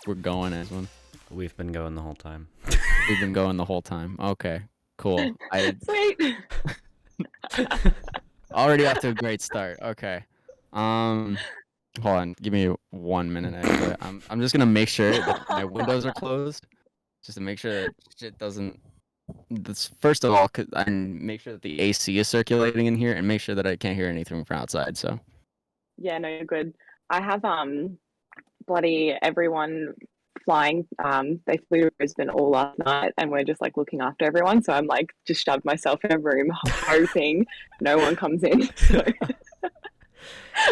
we're going, Eswyn. We've been going the whole time. We've been going the whole time. Okay, cool. Sweet. Already off to a great start. Okay. Hold on. Give me 1 minute. Actually, I'm just gonna make sure that my windows are closed, just to make sure that shit doesn't. This first of all, and make sure that the AC is circulating in here, and make sure that I can't hear anything from outside. So. Yeah, no, you're good. I have bloody everyone flying. They flew to Brisbane all last night, and we're just like looking after everyone. So I'm like just shoved myself in a room, hoping no one comes in. So.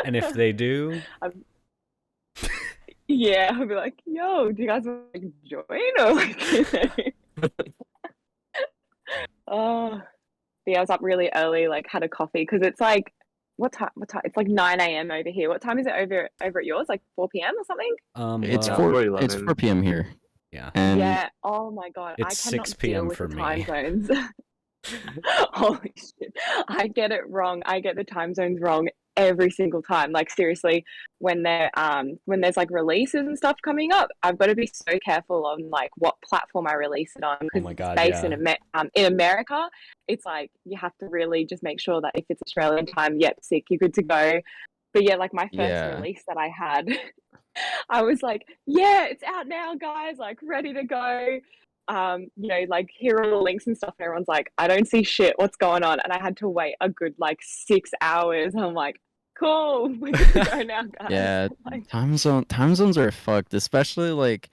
And if they do, yeah, I'll be like, "Yo, do you guys want to join?" Or like, oh, yeah, I was up really early, like had a coffee because it's like what time? It's like 9 a.m. over here. What time is it over at yours? Like 4 p.m. or something? It's well, 4 p.m. here. Yeah. And yeah. Oh my god, It's I cannot 6 p.m. deal with for the me. time zones. Holy shit, I get it wrong. I get the time zones wrong every single time. Like seriously, when there's like releases and stuff coming up, I've got to be so careful on like what platform I release it on Oh because my it's God, based yeah. in America. It's like you have to really just make sure that if it's Australian time, yep, sick, you're good to go. But yeah, like my first release that I had, I was like, yeah, it's out now, guys, like ready to go. Like here are the links and stuff. And everyone's like, I don't see shit. What's going on? And I had to wait a good like 6 hours. I'm like, cool, we're good to go now, guys. yeah, Like, time zones are fucked, especially like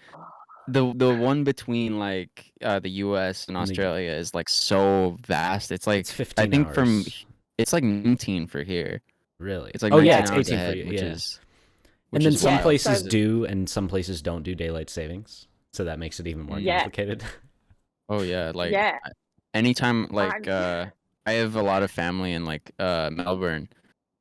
the one between like the U.S. and Australia is like so vast. It's like It's 15 I think hours. it's like 19 for here. Really? It's like Oh 19 yeah, it's hours 18 ahead, for you. which Yeah. is And then some wild. places So- do, and some places don't do daylight savings, so that makes it even more Yeah. complicated. Oh yeah, like yeah, anytime like I'm- I have a lot of family in like Melbourne,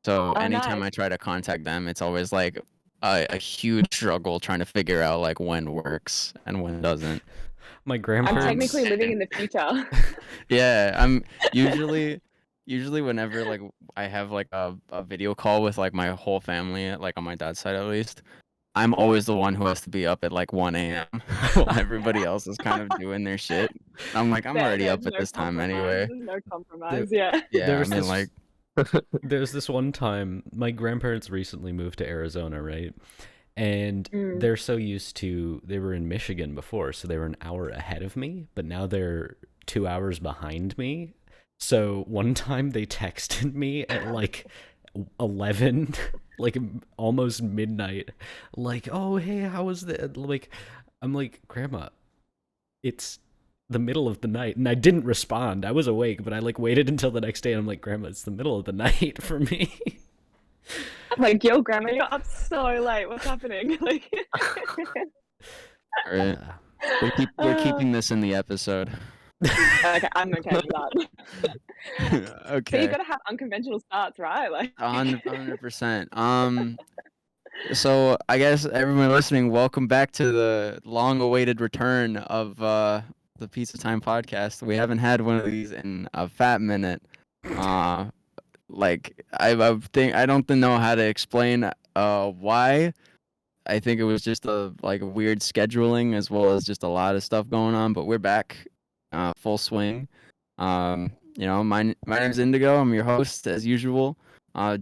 so Oh, anytime nice. I try to contact them, it's always like a huge struggle trying to figure out like when works and when doesn't. My I'm grandparents. technically living in the future. Yeah, I'm usually whenever like I have like a video call with like my whole family, like on my dad's side at least, I'm always the one who has to be up at like 1 a.m. while everybody else is kind of doing their shit. I'm like, I'm already There's up at no this time compromise. anyway. There's no compromise. Yeah. Yeah, I There's mean this- like There's this one time my grandparents recently moved to Arizona, right? And they're so used to, they were in Michigan before, so they were an hour ahead of me, but now they're 2 hours behind me. So one time they texted me at like 11, like almost midnight, like, oh, hey, how was the, like, I'm like, Grandma, it's the middle of the night. And I didn't respond. I was awake, but I like waited until the next day and I'm like, Grandma, it's the middle of the night for me. I'm like, yo, grandma, you're up so late. What's happening? Like, all right. We're keeping this in the episode. okay, I'm okay with that. So Okay. you got to have unconventional starts, right? Like, 100%. So I guess everyone listening, welcome back to the long-awaited return of the Pizza Time podcast. We haven't had one of these in a fat minute. Like I don't know how to explain why. I think it was just a like weird scheduling as well as just a lot of stuff going on. But we're back, full swing. My name's Indigo. I'm your host as usual.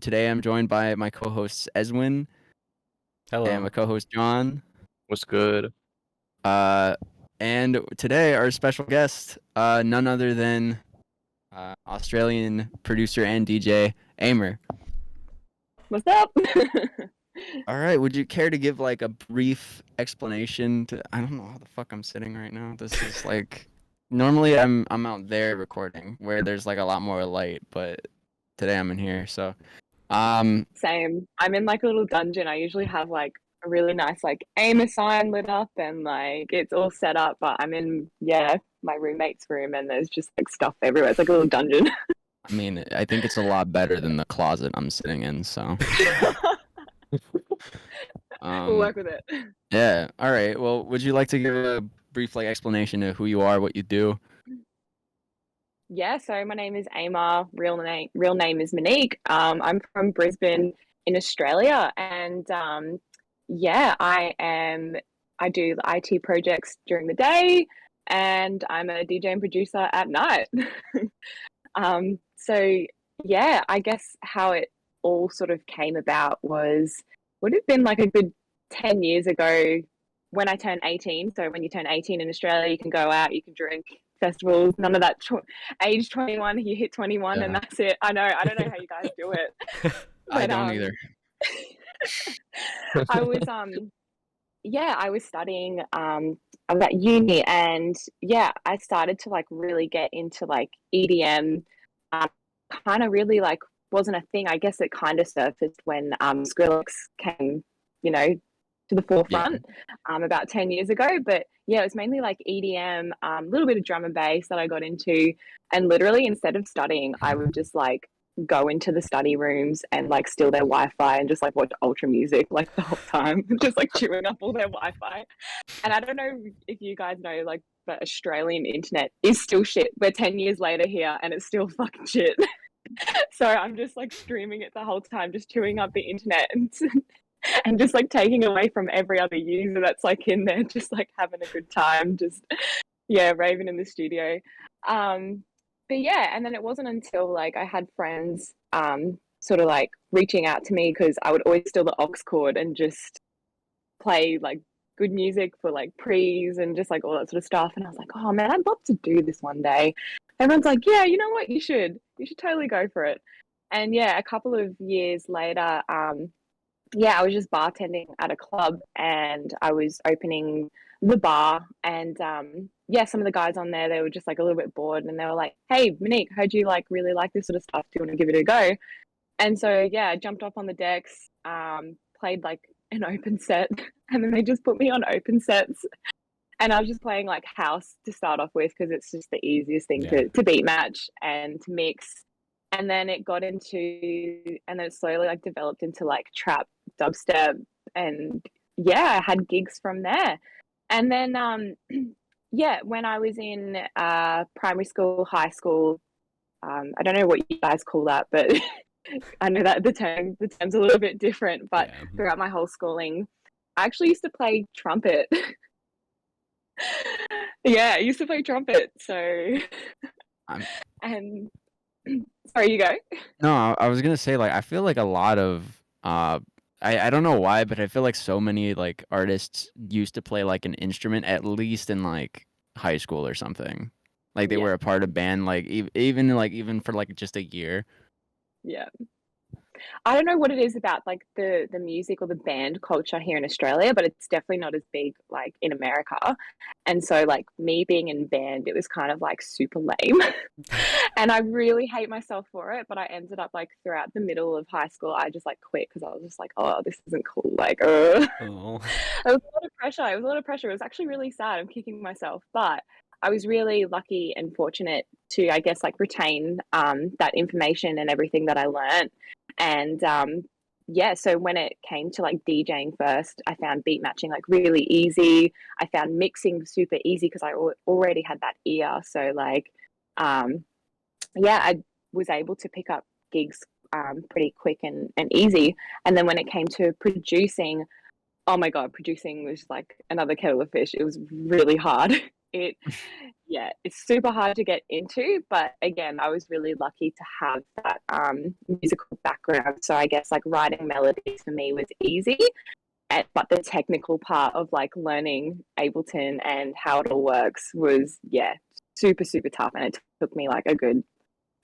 Today I'm joined by my co-hosts Eswyn Hello. and my co-host John. What's good? And today our special guest, none other than Australian producer and DJ AIMER. what's up? All right, would you care to give like a brief explanation to? I don't know how the fuck I'm sitting right now. This is like normally I'm out there recording where there's like a lot more light, but today I'm in here. So, Same. I'm in like a little dungeon. I usually have like a really nice like AIMER sign lit up and like it's all set up, but I'm in my roommate's room and there's just like stuff everywhere. It's like a little dungeon. I mean, I think it's a lot better than the closet I'm sitting in. So, We'll work with it. yeah. All right. Well, would you like to give a brief like explanation of who you are, what you do? Yeah, so my name is AIMER. Real name is Monique. I'm from Brisbane in Australia, and yeah, I do the IT projects during the day, and I'm a DJ and producer at night. So yeah, I guess how it all sort of came about would have been like a good 10 years ago when I turned 18. So when you turn 18 in Australia, you can go out, you can drink festivals, none of that age 21, you hit 21 and Yeah. that's it. I know, I don't know how you guys do it. I But don't either. I was yeah, I was studying I was at uni, and yeah, I started to like really get into like EDM. Um, kind of really like wasn't a thing. I guess it kind of surfaced when Skrillex came, you know, to the Yeah. forefront about 10 years ago. But yeah, it was mainly like EDM, a little bit of drum and bass that I got into. And literally, instead of studying, I would just like go into the study rooms and like steal their Wi-Fi and just like watch ultra music like the whole time, just like chewing up all their Wi-Fi. And I don't know if you guys know, like, the Australian internet is still shit. We're 10 years later here and it's still fucking shit. So I'm just like streaming it the whole time, just chewing up the internet and just like taking away from every other user that's like in there, just like having a good time, just yeah, raving in the studio. Um, but yeah, and then it wasn't until like I had friends sort of like reaching out to me because I would always steal the aux cord and just play like good music for like pre's and just like all that sort of stuff. And I was like, oh man, I'd love to do this one day. Everyone's like, yeah, you know what? You should totally go for it. And yeah, a couple of years later, yeah, I was just bartending at a club and I was opening the bar. And yeah, some of the guys on there, they were just like a little bit bored and they were like, hey, Monique, heard you like really like this sort of stuff. Do you want to give it a go? And so, yeah, I jumped up on the decks, played like an open set, and then they just put me on open sets. And I was just playing like house to start off with because it's just the easiest thing Yeah. to beat match and to mix. And then it got into, and then it slowly like developed into like trap, dubstep, and yeah, I had gigs from there. And then, yeah, when I was in primary school, high school, I don't know what you guys call that, but I know that the term's a little bit different, but Yeah. throughout my whole schooling, I actually used to play trumpet. Yeah, I used to play trumpet. So, I'm, and sorry, you go. no, I was gonna say like I feel like a lot of I don't know why, but I feel like so many like artists used to play like an instrument at least in like high school or something. Like they Yeah, were a part of band like even for like just a year. yeah. I don't know what it is about like the music or the band culture here in Australia, but it's definitely not as big like in America. And so like me being in band, it was kind of like super lame. And I really hate myself for it, but I ended up like throughout the middle of high school, I just like quit because I was just like, oh, this isn't cool. Like, Oh. it was a lot of pressure. It was a lot of pressure. It was actually really sad. I'm kicking myself, but I was really lucky and fortunate to, I guess, like retain that information and everything that I learned. And yeah, so when it came to like DJing first, I found beat matching like really easy. I found mixing super easy because I already had that ear. So like, yeah, I was able to pick up gigs pretty quick and easy. And then when it came to producing, oh my god, producing was like another kettle of fish. It was really hard. It yeah, it's super hard to get into, but again, I was really lucky to have that musical background. So I guess like writing melodies for me was easy, but the technical part of like learning Ableton and how it all works was yeah, super super tough, and it took me like a good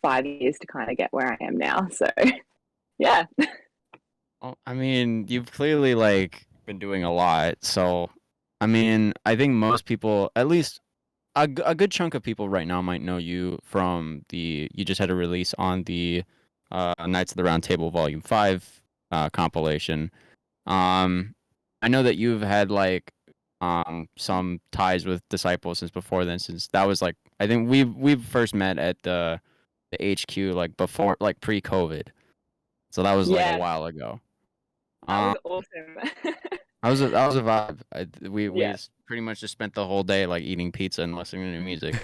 5 years to kind of get where I am now. So yeah, Well, I mean, you've clearly like been doing a lot. So, I mean, I think most people, at least a good chunk of people right now might know you from you just had a release on the Knights of the Round Table Volume 5 compilation. Um, I know that you've had like some ties with Disciple since before then, since that was like I think we've first met at the HQ like before like pre-COVID. So that was like a yeah, while ago. that Um, was awesome. that was a vibe. We Yeah. pretty much just spent the whole day like eating pizza and listening to music.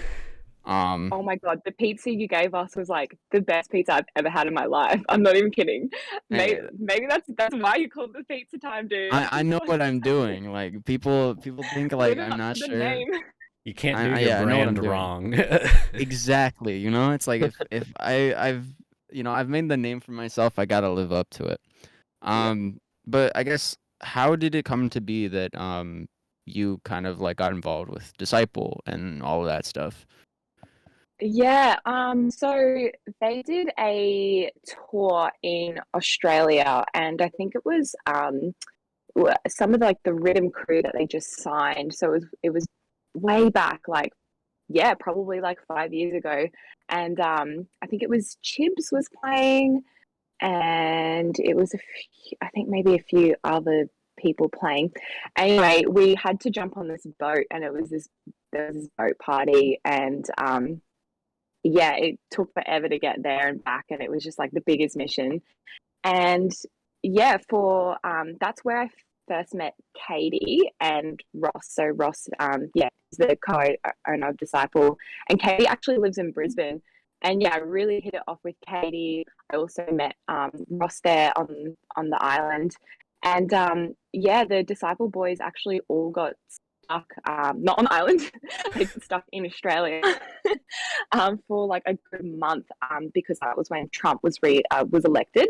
Oh my god, the pizza you gave us was like the best pizza I've ever had in my life. I'm not even kidding. Hey, Maybe that's why you called it pizza time, dude. I know what I'm doing. Like people think like Living I'm up not to the sure. name. You can't do your Yeah, I know what I'm brand doing. wrong. Exactly. You know, it's like if I've I've made the name for myself, I gotta live up to it. Yeah. But I guess how did it come to be that you kind of like got involved with Disciple and all of that stuff? Yeah, so they did a tour in Australia, and I think it was some of like the rhythm crew that they just signed. So it was way back, like yeah, probably like 5 years ago, and I think it was Chibs was playing, and it was I think maybe a few other people playing. Anyway, we had to jump on this boat, and there was this boat party, and yeah, it took forever to get there and back, and it was just like the biggest mission. And yeah, for that's where I first met Katie and Ross. So Ross, yeah, is the co-owner of Disciple, and Katie actually lives in Brisbane. And yeah, I really hit it off with Katie. I also met Ross there on the island, and yeah, the Disciple boys actually all got stuck, not on the island, they got stuck in Australia for like a good month, because that was when Trump was elected,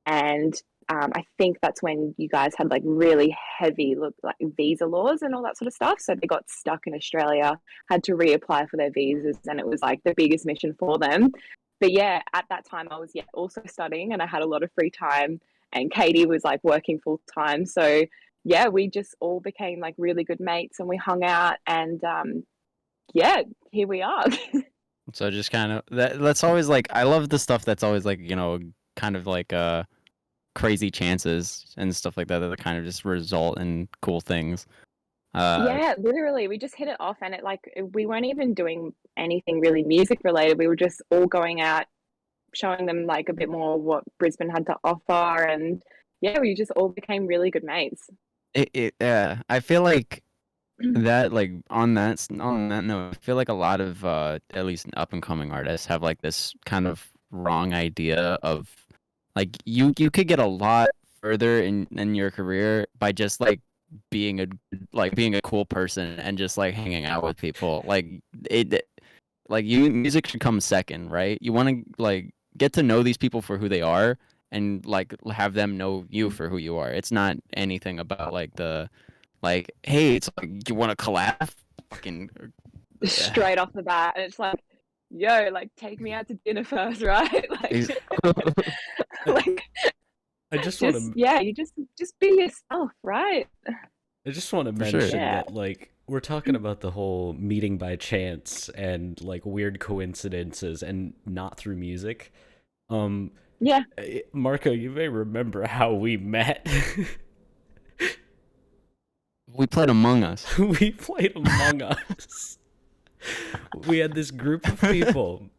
and I think that's when you guys had like really heavy like visa laws and all that sort of stuff. So they got stuck in Australia, had to reapply for their visas, and it was like the biggest mission for them. But yeah, at that time I was also studying, and I had a lot of free time, and Katie was like working full time. So yeah, we just all became like really good mates, and we hung out, and yeah, here we are. So just kind of that's always like I love the stuff that's always like, kind of like crazy chances and stuff like that that kind of just result in cool things. Yeah, literally, we just hit it off, and we weren't even doing anything really music related. We were just all going out, showing them like a bit more what Brisbane had to offer, and yeah, we just all became really good mates. Yeah, I feel like that like on that note, I feel like a lot of at least up and coming artists have like this kind of wrong idea of like you could get a lot further in your career by just being a cool person and just like hanging out with people. It music should come second, right? You want to like get to know these people for who they are and like have them know you for who you are. It's not anything about like hey, it's like you want to collab? Fucking Straight off the bat, and it's like, yo, like take me out to dinner first, right? Like, I just want to. yeah, you just be yourself, right? I just want to For sure. mention Yeah. that like we're talking about the whole meeting by chance and like weird coincidences and not through music. Yeah. Marco, you may remember how we met. We played Among Us. We played Among Us. We had this group of people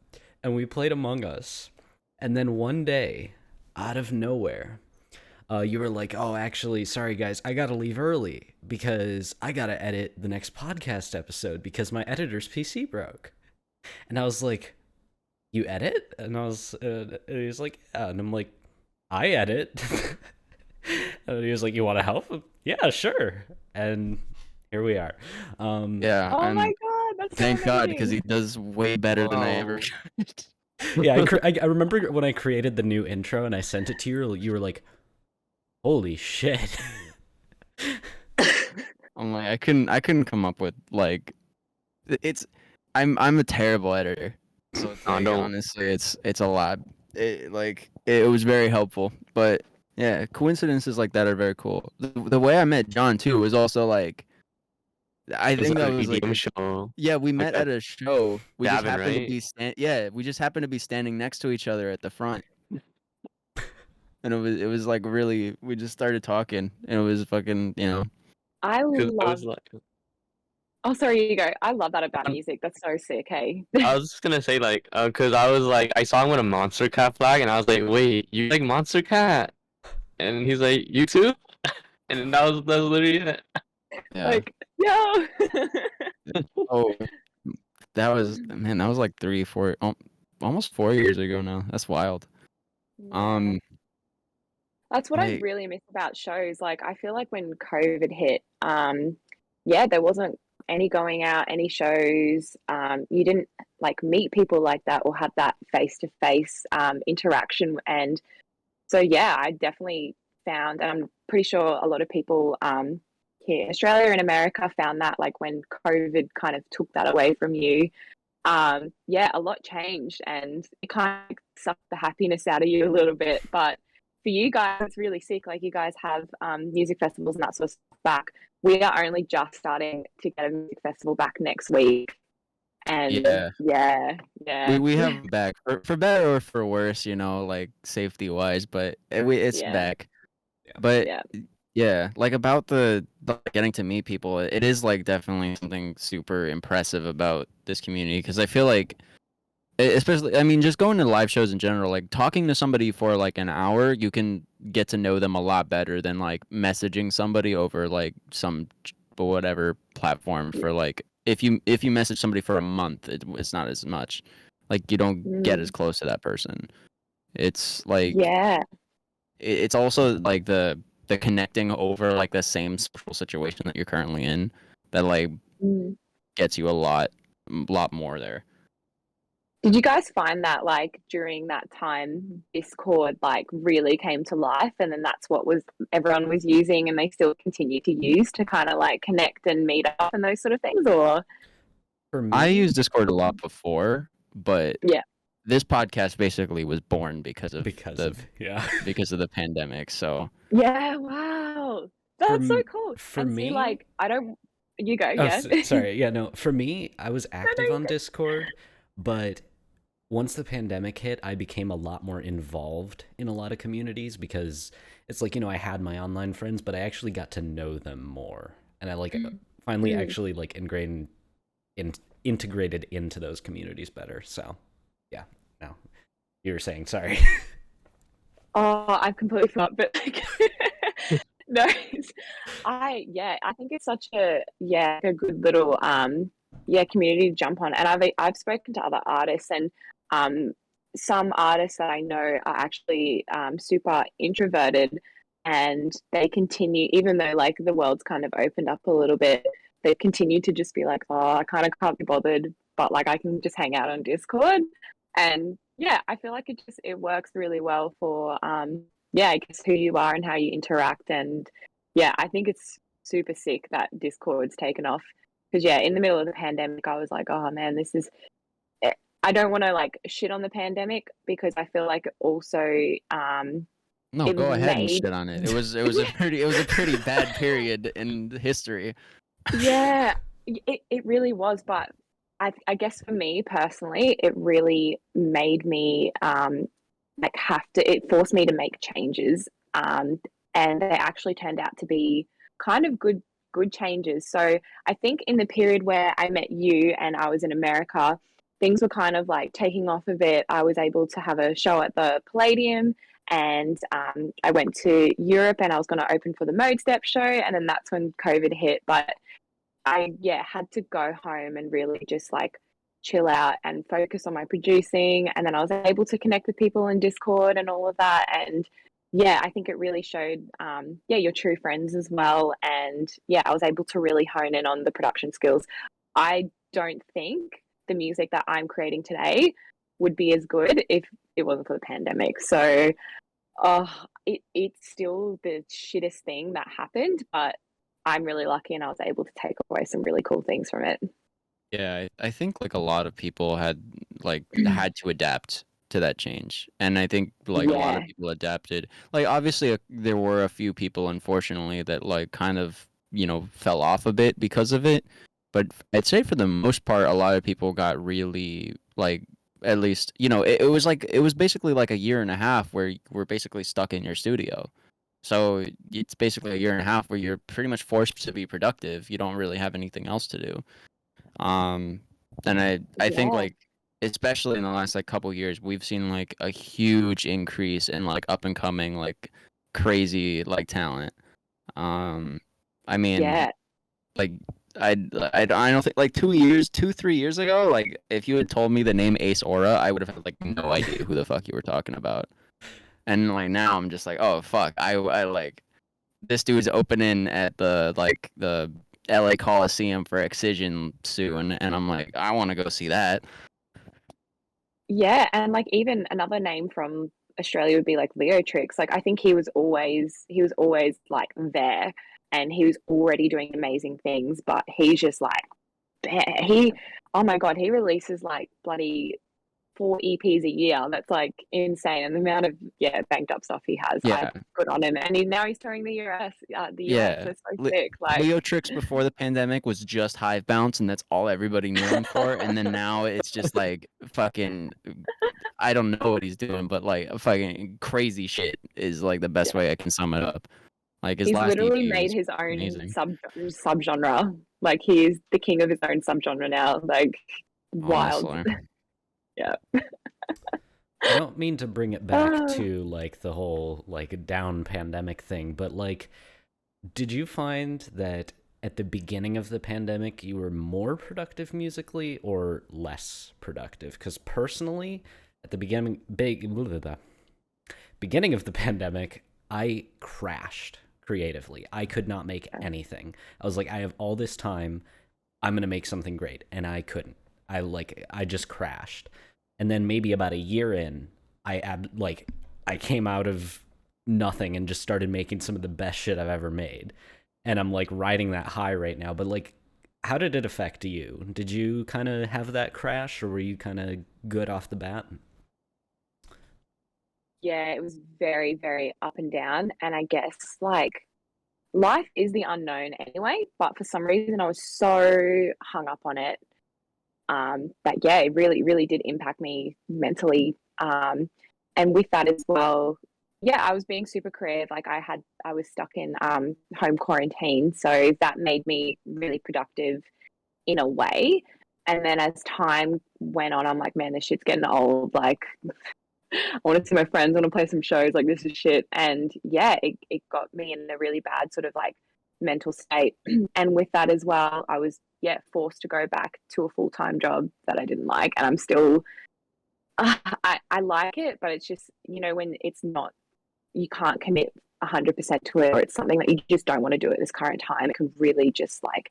and we played Among Us. And then one day, out of nowhere, you were like, oh, actually, sorry guys, I gotta leave early because I gotta edit the next podcast episode because my editor's PC broke. And I was like, you edit? And he was like, yeah. And I'm like, I edit. And he was like, you want to help? Yeah, sure. And here we are. Yeah. Oh my god, that's so thank God, amazing. because he does way better than I ever could. Yeah, I remember when I created the new intro and I sent it to you. You were like, "Holy shit!" I'm like, I couldn't come up with like, I'm a terrible editor, so it's like, honestly, it's a lot. It was very helpful, but yeah, coincidences like that are very cool. The way I met John too was also like, I think that was like show. yeah, we met Okay. at a show. We just Gavin, happened to right? be we just happened to be standing next to each other at the front. And it was like really we just started talking and it was fucking, I Because I love. was like, Oh, sorry, you go. I love that about music. That's so sick, hey. I was just gonna say like, because I was like, I saw him with a Monster Cat flag, and I was like, wait, you like Monster Cat? And he's like, you too? And that's literally it. Yeah. Like, yo. Oh, that was like 3, 4, almost 4 years ago now. That's wild. Yeah. That's what I Like really miss about shows. Like, I feel like when COVID hit, yeah, there wasn't any going out, any shows. You didn't like meet people like that or have that face to face interaction. And so, yeah, I definitely found, and I'm pretty sure a lot of people here in Australia and America found that like when COVID kind of took that away from you, yeah, a lot changed and it kind of sucked the happiness out of you a little bit. But for you guys, it's really sick. Like you guys have music festivals and that sort of stuff back. We are only just starting to get a music festival back next week. And yeah, yeah, yeah, we have 'em back for better or for worse, like safety wise, but it's yeah, back. But yeah. yeah, like about the getting to meet people, it is like definitely something super impressive about this community because I feel like especially, I mean, just going to live shows in general, like talking to somebody for like an hour, you can get to know them a lot better than like messaging somebody over like some whatever platform for like if you message somebody for a month, it's not as much. Like you don't get as Mm, close to that person. It's like yeah. it's also like the connecting over like the same social situation that you're currently in that like Mm. gets you a lot more there. Did you guys find that like during that time Discord like really came to life and then that's what was everyone was using and they still continue to use to kind of like connect and meet up and those sort of things or For I me, used Discord a lot before, but yeah. this podcast basically was born because of yeah. because of the pandemic. So Yeah, wow. For That's so cool. for And see me, like I don't you go, oh yeah. sorry, yeah, no. For me, I was No, no, active you on go. Discord, but once the pandemic hit, I became a lot more involved in a lot of communities because it's like, I had my online friends, but I actually got to know them more. And I like finally Mm. actually like integrated into those communities better. So, yeah. No. You were saying, sorry. Oh, I've completely forgot, but like no, I think it's such a good little community to jump on. And I've spoken to other artists and um some artists that I know are actually super introverted and they continue even though like the world's kind of opened up a little bit, they continue to just be like, oh, I kind of can't be bothered, but like I can just hang out on Discord. And yeah, I feel like it works really well for yeah, I guess who you are and how you interact. And yeah, I think it's super sick that Discord's taken off. Because yeah, in the middle of the pandemic, I was like, oh man, this is. I don't want to like shit on the pandemic because I feel like it also no, it go ahead and made shit on it. It was a pretty bad period in history. yeah, it really was. But I guess for me personally, it really made me like have to. It forced me to make changes, and they actually turned out to be kind of good changes. So I think in the period where I met you and I was in America, things were kind of like taking off a bit. I was able to have a show at the Palladium. And I went to Europe and I was going to open for the Mode Step show. And then that's when COVID hit. But I had to go home and really just like chill out and focus on my producing. And then I was able to connect with people in Discord and all of that. And yeah, I think it really showed, your true friends as well. And yeah, I was able to really hone in on the production skills. I don't think the music that I'm creating today would be as good if it wasn't for the pandemic. So, it's still the shittest thing that happened, but I'm really lucky and I was able to take away some really cool things from it. Yeah, I think like a lot of people had to adapt to that change, and I think like a lot of Yeah. people adapted. Like obviously, there were a few people, unfortunately, that like kind of fell off a bit because of it. But I'd say for the most part, a lot of people got really like at least it was basically like a year and a half where we're basically stuck in your studio. So it's basically a year and a half where you're pretty much forced to be productive. You don't really have anything else to do. Um, and I think Yeah. like especially in the last like couple years, we've seen like a huge increase in like up and coming like crazy like talent. Um, I mean Yeah. like I don't think like 3 years ago, like if you had told me the name Ace Aura, I would have had like no idea who the fuck you were talking about. And like now I'm just like, oh fuck, I like this dude's opening at the LA Coliseum for Excision soon, and I'm like, I want to go see that. Yeah, and like even another name from Australia would be like Leo Tricks. Like I think he was always like there, and he was already doing amazing things, but he's just like oh my god, he releases like bloody 4 EPs a year. That's like insane. And the amount of banked up stuff he has, I Yeah, put on him. And now he's touring the US. yeah. That's so sick. Like Leo Tricks before the pandemic was just Hive Bounce, and that's all everybody knew him for. And then now it's just like fucking, I don't know what he's doing, but like fucking crazy shit is like the best way I can sum it up. Like his he's last EP literally made was his own amazing. subgenre. Like he is the king of his own subgenre now. Like wild. Honestly. Yeah. I don't mean to bring it back to like the whole like down pandemic thing, but like, did you find that at the beginning of the pandemic you were more productive musically or less productive? Because personally, at the beginning of the pandemic, I crashed creatively. I could not make anything. I was like, I have all this time. I'm gonna make something great, and I couldn't. I just crashed. And then maybe about a year in, I came out of nothing and just started making some of the best shit I've ever made. And I'm like riding that high right now. But like, how did it affect you? Did you kind of have that crash, or were you kind of good off the bat? Yeah, it was very, very up and down. And I guess like life is the unknown anyway, but for some reason I was so hung up on it that it really, really did impact me mentally. And with that as well, I was being super creative. Like I was stuck in home quarantine, so that made me really productive in a way. And then as time went on, I'm like, man, this shit's getting old. Like I want to see my friends, I want to play some shows, like this is shit. And it got me in a really bad sort of like mental state. And with that as well, I was forced to go back to a full-time job that I didn't like. And I'm still I like it, but it's just, when it's not, you can't commit 100% to it, or it's something that you just don't want to do at this current time, it can really just like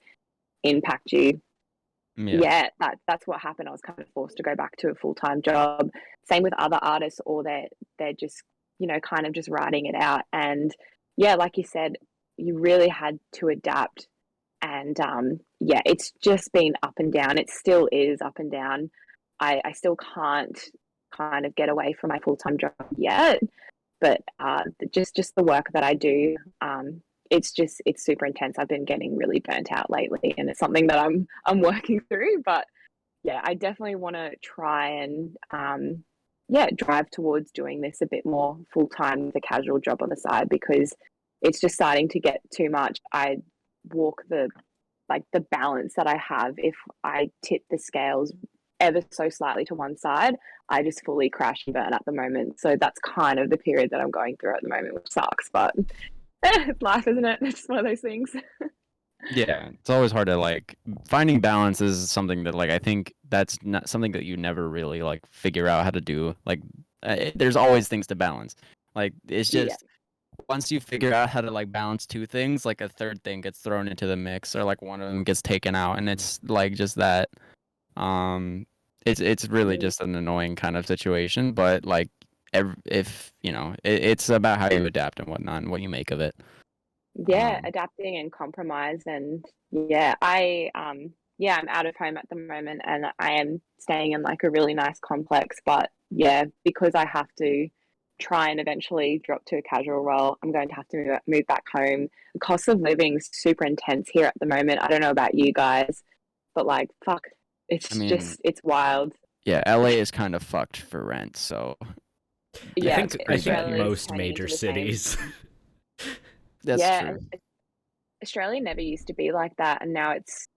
impact you. That's what happened. I was kind of forced to go back to a full-time job. Same with other artists, or they're just, kind of just writing it out. And like you said, you really had to adapt. And it's just been up and down. It still is up and down. I still can't kind of get away from my full-time job yet, but just the work that I do, it's super intense. I've been getting really burnt out lately, and it's something that I'm working through. But I definitely want to try and drive towards doing this a bit more full time with a casual job on the side, because it's just starting to get too much. I walk the balance that I have. If I tip the scales ever so slightly to one side, I just fully crash and burn at the moment. So that's kind of the period that I'm going through at the moment, which sucks, but it's life, isn't it? It's just one of those things. Yeah, it's always hard to like finding balance is something that like I think that's not something that you never really like figure out how to do. Like there's always things to balance. Like it's just once you figure out how to like balance two things, like a third thing gets thrown into the mix, or like one of them gets taken out, and it's like just that. It's really just an annoying kind of situation, but like if it's about how you adapt and whatnot and what you make of it. Adapting and compromise. And I'm out of home at the moment, and I am staying in like a really nice complex, but because I have to try and eventually drop to a casual role, I'm going to have to move back home. The cost of living is super intense here at the moment. I don't know about you guys, but like fuck, it's wild. Yeah, LA is kind of fucked for rent, so I think Australia most major cities. That's true. Australia never used to be like that, and now it's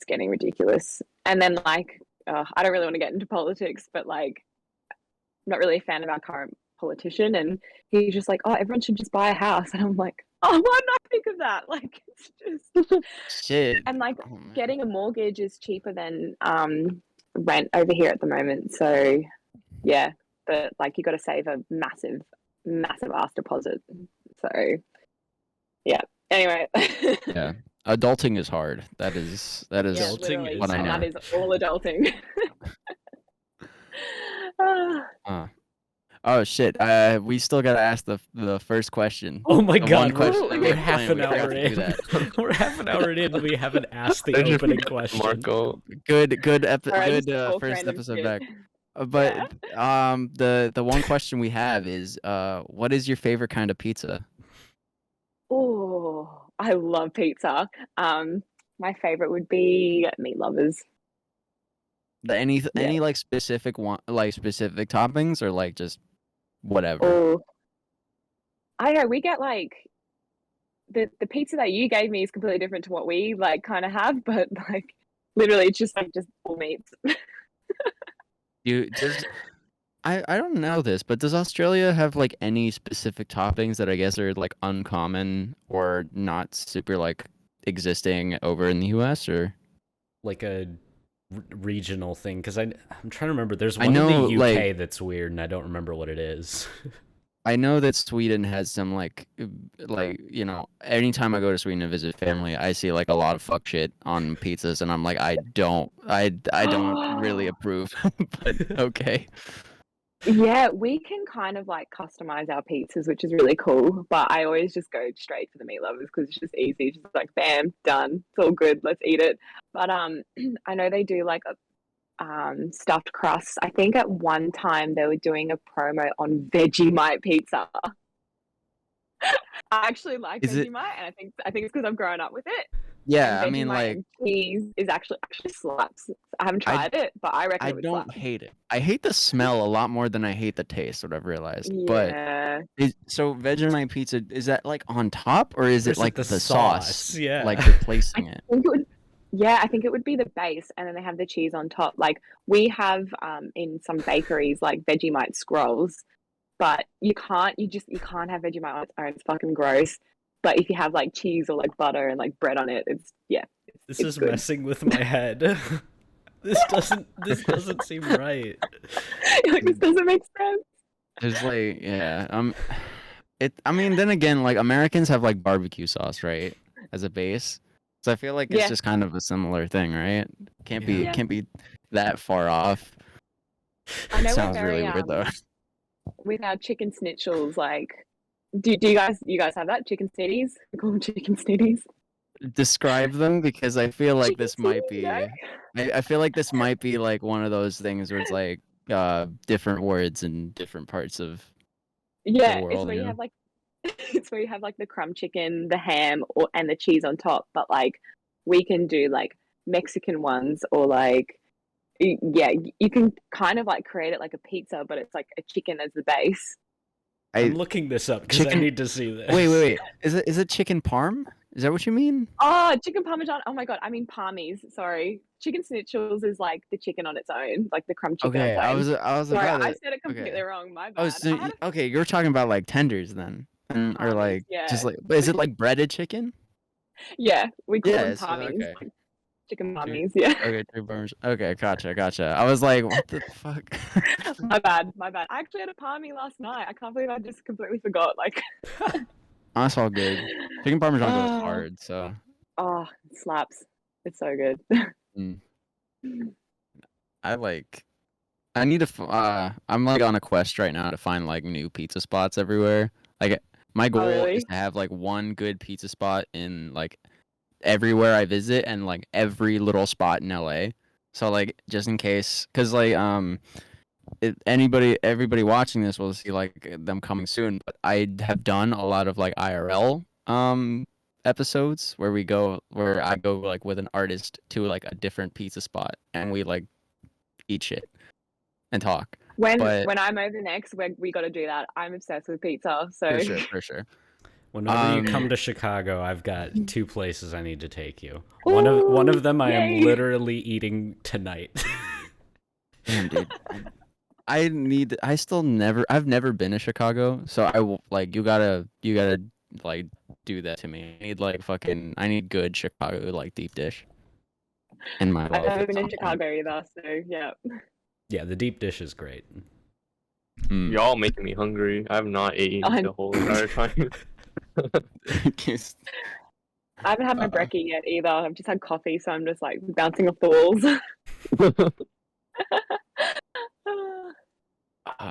getting ridiculous. And then like I don't really want to get into politics, but like I'm not really a fan of our current politician, and he's just like, oh, everyone should just buy a house. And I'm like, why did I think of that? Like, it's just Shit. and like Oh, man. getting a mortgage is cheaper than rent over here at the moment. So yeah, but like you got to save a massive, massive ass deposit. So yeah. Anyway. Yeah. Adulting is hard. That is Yeah, Adulting literally. is what I And know. that is all adulting. Ah, Uh, oh shit. We still gotta ask the first question. Oh my The god, one question that we we're had half planned, an we forgot hour to do in. that. We're half an hour in. We haven't asked the There's your opening question. Marco. Good all right, good just talk first random episode shit. back. Yeah. But the one question we have is what is your favorite kind of pizza? Oh, I love pizza. My favorite would be meat lovers. Any Yeah. like specific one, like specific toppings, or like just whatever? Oh, I don't know. We get like the pizza that you gave me is completely different to what we like kind of have, but like literally it's just all meats. You just I don't know this, but does Australia have like any specific toppings that I guess are like uncommon or not super like existing over in the US, or Like a regional thing, because I'm trying to remember. There's I one in know the UK like that's weird, and I don't remember what it is. I know that Sweden has some like you know, anytime I go to Sweden to visit family, I see like a lot of fuck shit on pizzas, and I'm like I don't really approve, but okay. Yeah, we can kind of like customize our pizzas, which is really cool. But I always just go straight for the meat lovers because it's just easy. Just like bam, done. It's all good. Let's eat it. But I know they do like a stuffed crust. I think at one time they were doing a promo on Vegemite pizza. I actually like Is it? Vegemite, and I think it's because I've grown up with it. And Yeah, I mean Vegemite like and cheese is actually slaps. I haven't I tried it, but I reckon I it would slap. don't hate it. I hate the smell a lot more than I hate the taste, what I've realized. But Yeah. so Vegemite pizza, is that like on top, or is Or it is it like the the sauce? sauce Yeah. like I replacing it? think it would. Yeah, I think it would be the base, and then they have the cheese on top. Like we have in some bakeries like Vegemite scrolls, but you can't have Vegemite on its own. It's fucking gross. But if you have like cheese or like butter and like bread on it, it's This it's is good. messing with my head. This doesn't seem right. Like this doesn't make sense. There's like I mean then again like Americans have like barbecue sauce, right? As a base. So I feel like it's Yeah. just kind of a similar thing, right? Yeah. Can't be that far off. I know we're Sounds very really weird though. with our chicken schnitzel. Like, do you guys have that chicken snitties? We call them chicken snitties. Describe them, because I feel like Chicken this might snitties, no? be I feel like this might be like one of those things where it's like different words in different parts of the Yeah, it's world, where you you know? have like it's where you have like the crumb chicken, the ham, or and the cheese on top. But like we can do like Mexican ones or like yeah, you can kind of like create it like a pizza, but it's like a chicken as the base. I'm I looking this up because I chicken need to see this. wait. Is it chicken parm? Is that what you mean? Oh, chicken parmesan. Oh my God, I mean parmies. Sorry, chicken schnitzels is like the chicken on its own, like the crumb chicken on Okay, its own. I was Sorry, about I to said it completely okay. wrong. My Oh, bad. so I had okay, you're talking about like tenders then. And or parmies. like just Yeah, like but is it like breaded chicken? yeah, we call them Yeah, so parmies, okay. like chicken Two parmies. Yeah. okay, two burgers. Okay, gotcha. I was like, what the fuck? My bad, my bad. I actually had a palmy last night. I can't believe I just completely forgot. Like, That's all good. Chicken parmesan goes oh, hard, so oh, it slaps. It's so good. mm. I like I need to I'm like on a quest right now to find like new pizza spots everywhere. Like my Oh, goal is really? to have like one good pizza spot in like everywhere I visit, and like every little spot in LA. So like just in case, cuz like everybody watching this will see like them coming soon, but I have done a lot of like IRL episodes where I go like with an artist to like a different pizza spot, and we like eat shit and talk. But When I'm over next, we got to do that. I'm obsessed with pizza. So, for sure. Whenever you come Um, to Chicago, I've got two places I need to take you. Ooh, One of them I am yay. literally eating tonight. damn, dude. I've never been to Chicago, so I will like you gotta like do that to me. I need good Chicago like deep dish in my I've life. never at been in some point. Chicago either, so yeah. Yeah, the deep dish is great. Mm. Y'all making me hungry. I have not eaten the whole entire time. I haven't had my brekkie yet either. I've just had coffee, so I'm just like bouncing off the walls.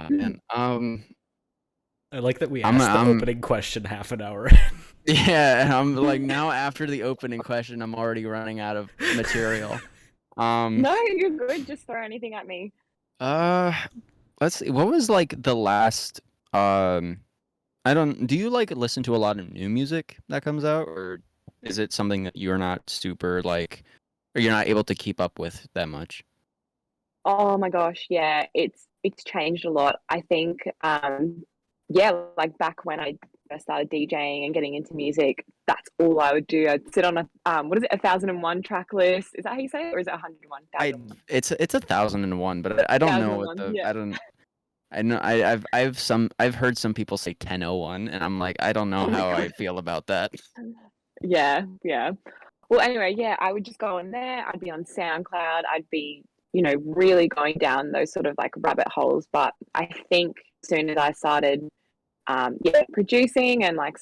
Man. I like that we I'm- asked the I'm- opening question half an hour. Yeah, and I'm like now after the opening question, I'm already running out of material. No, you're good. Just throw anything at me. Let's see. What was like the last do you like listen to a lot of new music that comes out, or is it something that you're not super like, or you're not able to keep up with that much? Oh my gosh, yeah, it's changed a lot. I think, yeah, like back when I first started DJing and getting into music, that's all I would do. I'd sit on a what is it, 1001 track list? Is that how you say it, or is it 101? It's 1001, but I don't know what 1001, the yeah. I know I've heard some people say 1001, and I'm like I don't know Oh my how I God. feel about that. Yeah, yeah. Well, anyway, yeah, I would just go on there. I'd be on SoundCloud. I'd be, really going down those sort of like rabbit holes. But I think as soon as I started, producing and like,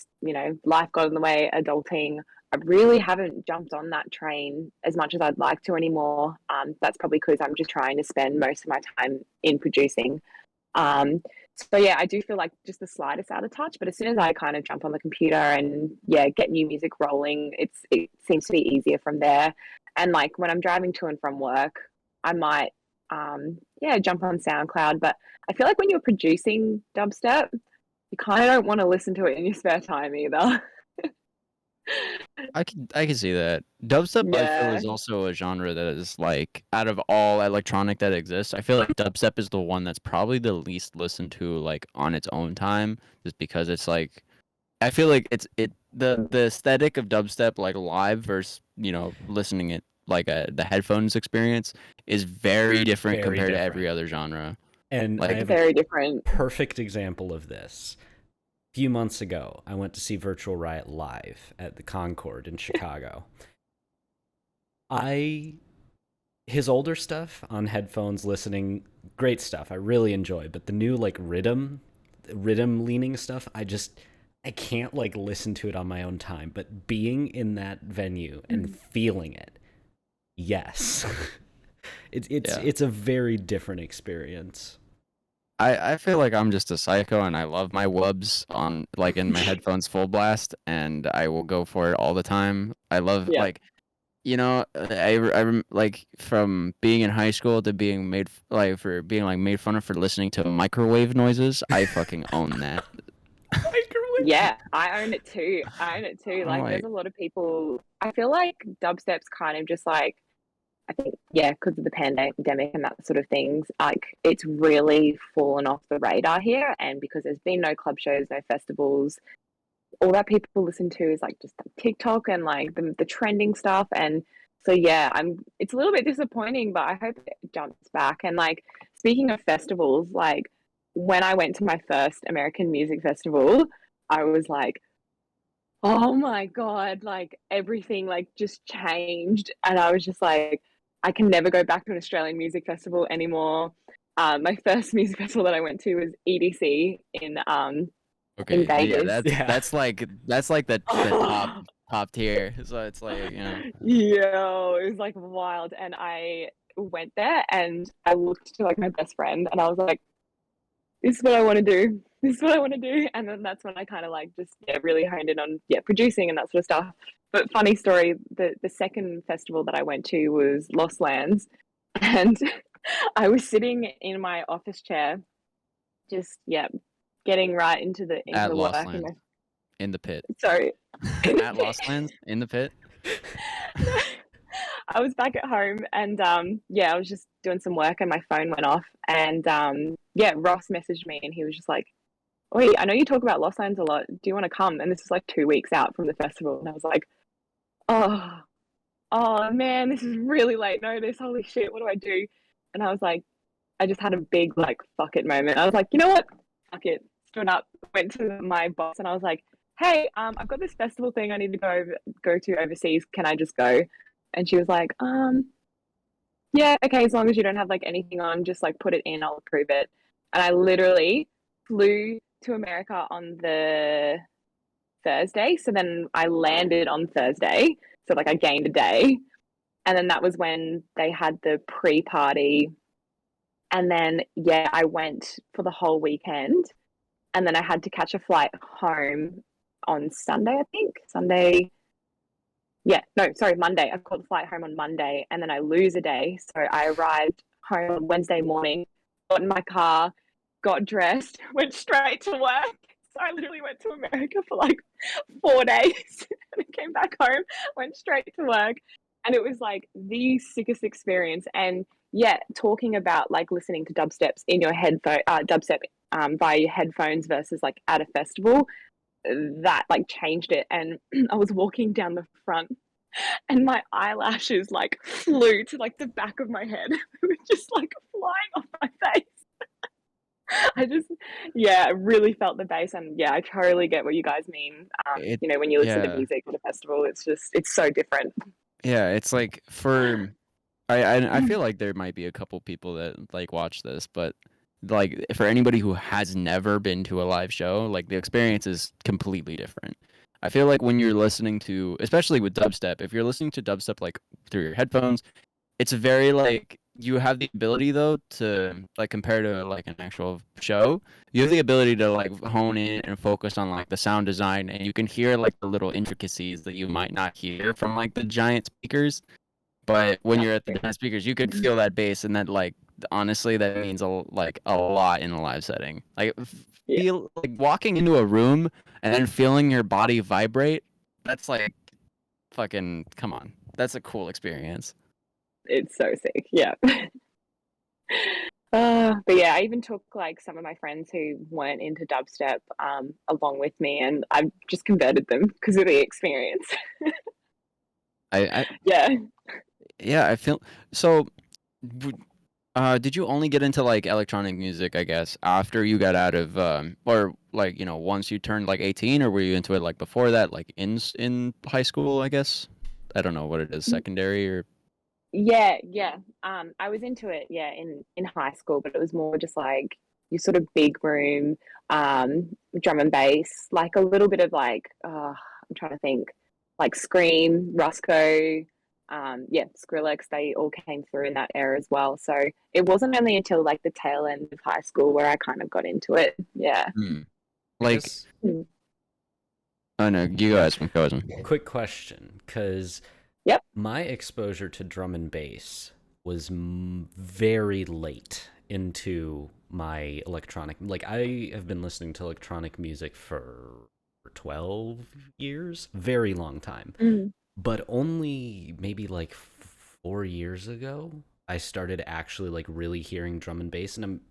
life got in the way, adulting, I really haven't jumped on that train as much as I'd like to anymore. That's probably because I'm just trying to spend most of my time in producing. So yeah, I do feel like just the slightest out of touch, but as soon as I kind of jump on the computer and get new music rolling, it seems to be easier from there. And like when I'm driving to and from work, I might jump on SoundCloud, but I feel like when you're producing dubstep, you kind of don't want to listen to it in your spare time either. I can see that. Dubstep I feel Yeah. is also a genre that is like out of all electronic that exists, I feel like dubstep is the one that's probably the least listened to like on its own time, just because it's like I feel like the aesthetic of dubstep like live versus listening it like the headphones experience is very different Very compared to every different. other genre. And I Like have a Very different. perfect example of this. A few months ago, I went to see Virtual Riot live at the Concord in Chicago. His older stuff on headphones, listening, great stuff. I really enjoy, but the new like rhythm leaning stuff, I can't like listen to it on my own time. But being in that venue and feeling it, yes, it's a very different experience. I feel like I'm just a psycho and I love my wubs on like in my headphones full blast, and I will go for it all the time. I love Yeah. like like from being in high school to being made made fun of for listening to microwave noises. I fucking own that. Yeah, I own it too. Like, there's a lot of people. I feel like dubstep's kind of just like, I think, because of the pandemic and that sort of things, like it's really fallen off the radar here. And because there's been no club shows, no festivals, all that people listen to is like just TikTok and like the trending stuff. And so, it's a little bit disappointing, but I hope it jumps back. And like, speaking of festivals, like when I went to my first American music festival, I was like, oh my God, like everything like just changed. And I was just like, I can never go back to an Australian music festival anymore. My first music festival that I went to was EDC in Okay, Vegas. that's like the top tier. So it's like Yo, it was like wild. And I went there and I looked to like my best friend and I was like, this is what I want to do. This is what I want to do. And then that's when I kind of like just really honed in on producing and that sort of stuff. But funny story, the second festival that I went to was Lost Lands, and I was sitting in my office chair, just getting right into the at work. Lost Lands in the pit. Sorry, At Lost Lands in the pit. I was back at home and I was just doing some work and my phone went off and Ross messaged me and he was just like, wait, I know you talk about Lost Lands a lot. Do you want to come? And this was like 2 weeks out from the festival. And I was like, oh man, this is really late notice. Holy shit, what do I do? And I was like, I just had a big like fuck it moment. I was like, you know what? Fuck it. Stood up, went to my boss and I was like, hey, I've got this festival thing I need to go to overseas. Can I just go? And she was like, yeah, okay, as long as you don't have like anything on, just like put it in, I'll approve it. And I literally flew to America on the Thursday. So then I landed on Thursday. So like I gained a day. And then that was when they had the pre-party. And then yeah, I went for the whole weekend. And then I had to catch a flight home on Sunday, I think. Sunday. Yeah, no, sorry, Monday. I caught the flight home on Monday and then I lose a day. So I arrived home on Wednesday morning, got in my car, got dressed, went straight to work. So I literally went to America for like 4 days and I came back home, went straight to work. And it was like the sickest experience. And yeah, talking about like listening to dubsteps in your headphone, dubstep via your headphones versus like at a festival, that like changed it. And I was walking down the front and my eyelashes like flew to like the back of my head. It was just like flying off my face. I just, yeah, I really felt the bass. And yeah, I totally get what you guys mean. You know, when you listen to music at a festival, it's so different. Yeah, it's like I feel like there might be a couple people that like watch this, but like for anybody who has never been to a live show, like the experience is completely different. I feel like when you're listening to, especially with dubstep, if you're listening to dubstep like through your headphones, it's very like you have the ability though to like compare to like an actual show, you have the ability to like hone in and focus on like the sound design, and you can hear like the little intricacies that you might not hear from like the giant speakers. But when you're at the giant speakers, you can feel that bass, and that like honestly that means like a lot in a live setting. Like feel like walking into a room and then feeling your body vibrate. That's like fucking come on. That's a cool experience. It's so sick. Yeah. But yeah, I even took like some of my friends who weren't into dubstep along with me, and I've just converted them because of the experience. I Yeah. yeah, I feel so. Did you only get into like electronic music, I guess, after you got out of or like once you turned like 18, or were you into it like before that, like in high school, I guess? I don't know what it is, secondary or. Yeah. I was into it, yeah, in high school, but it was more just like your sort of big room, drum and bass, like a little bit of like, I'm trying to think, like Scream, Rusko, yeah, Skrillex, they all came through in that era as well. So it wasn't only until like the tail end of high school where I kind of got into it. Yeah. Like, oh no, you go ahead, go ahead. Quick question, because yep, my exposure to drum and bass was very late into my electronic. Like I have been listening to electronic music for 12 years, very long time. But only maybe like 4 years ago, I started actually like really hearing drum and bass. And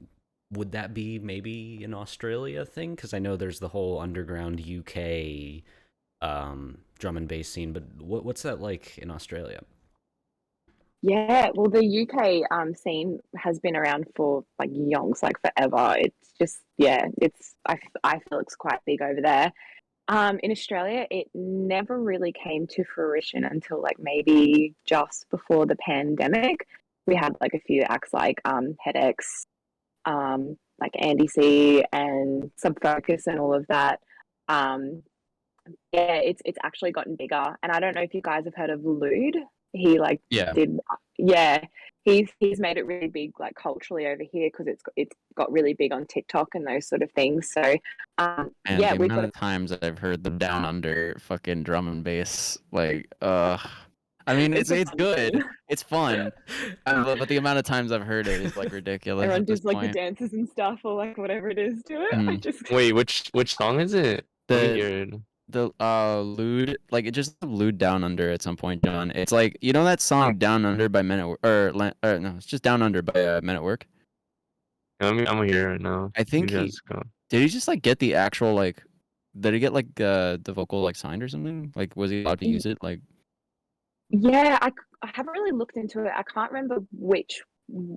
would that be maybe an Australia thing? Because I know there's the whole underground UK drum and bass scene, but what's that like in Australia? Yeah, well, the UK scene has been around for like yonks, like forever. It's just, yeah, I feel it's quite big over there. In Australia, it never really came to fruition until like maybe just before the pandemic. We had like a few acts like HeadX, like Andy C and Subfocus and all of that. Yeah, it's actually gotten bigger. And I don't know if you guys have heard of Lude. He like did, yeah. He's made it really big like culturally over here because it's got really big on TikTok and those sort of things. So and yeah, the amount of times I've heard the down under fucking drum and bass, like I mean it's good, it's fun, but the amount of times I've heard it is like ridiculous. Everyone does like the dances and stuff or like whatever it is to it. I just Wait, which song is it? The lewd, like it just lewd down under at some point, John. It's like that song Down Under by Men at Work, or no, it's just Down Under by Men at Work. I'm gonna hear it right now. I think did he just like get the actual like, did he get like the vocal like signed or something? Like was he allowed to use it? Like yeah, I haven't really looked into it. I can't remember which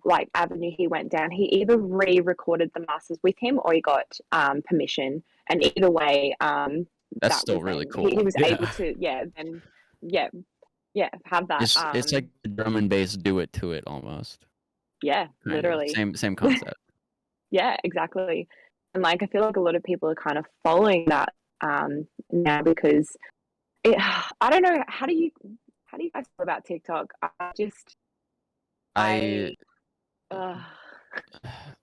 like avenue he went down. He either re-recorded the masters with him or he got permission, and either way That's that still was really then cool. he was Yeah. able to then have that It's like the drum and bass do it to it almost. yeah, Kind of. literally. Same concept. Yeah, exactly. And like I feel like a lot of people are kind of following that now because I don't know, how do you guys feel about TikTok?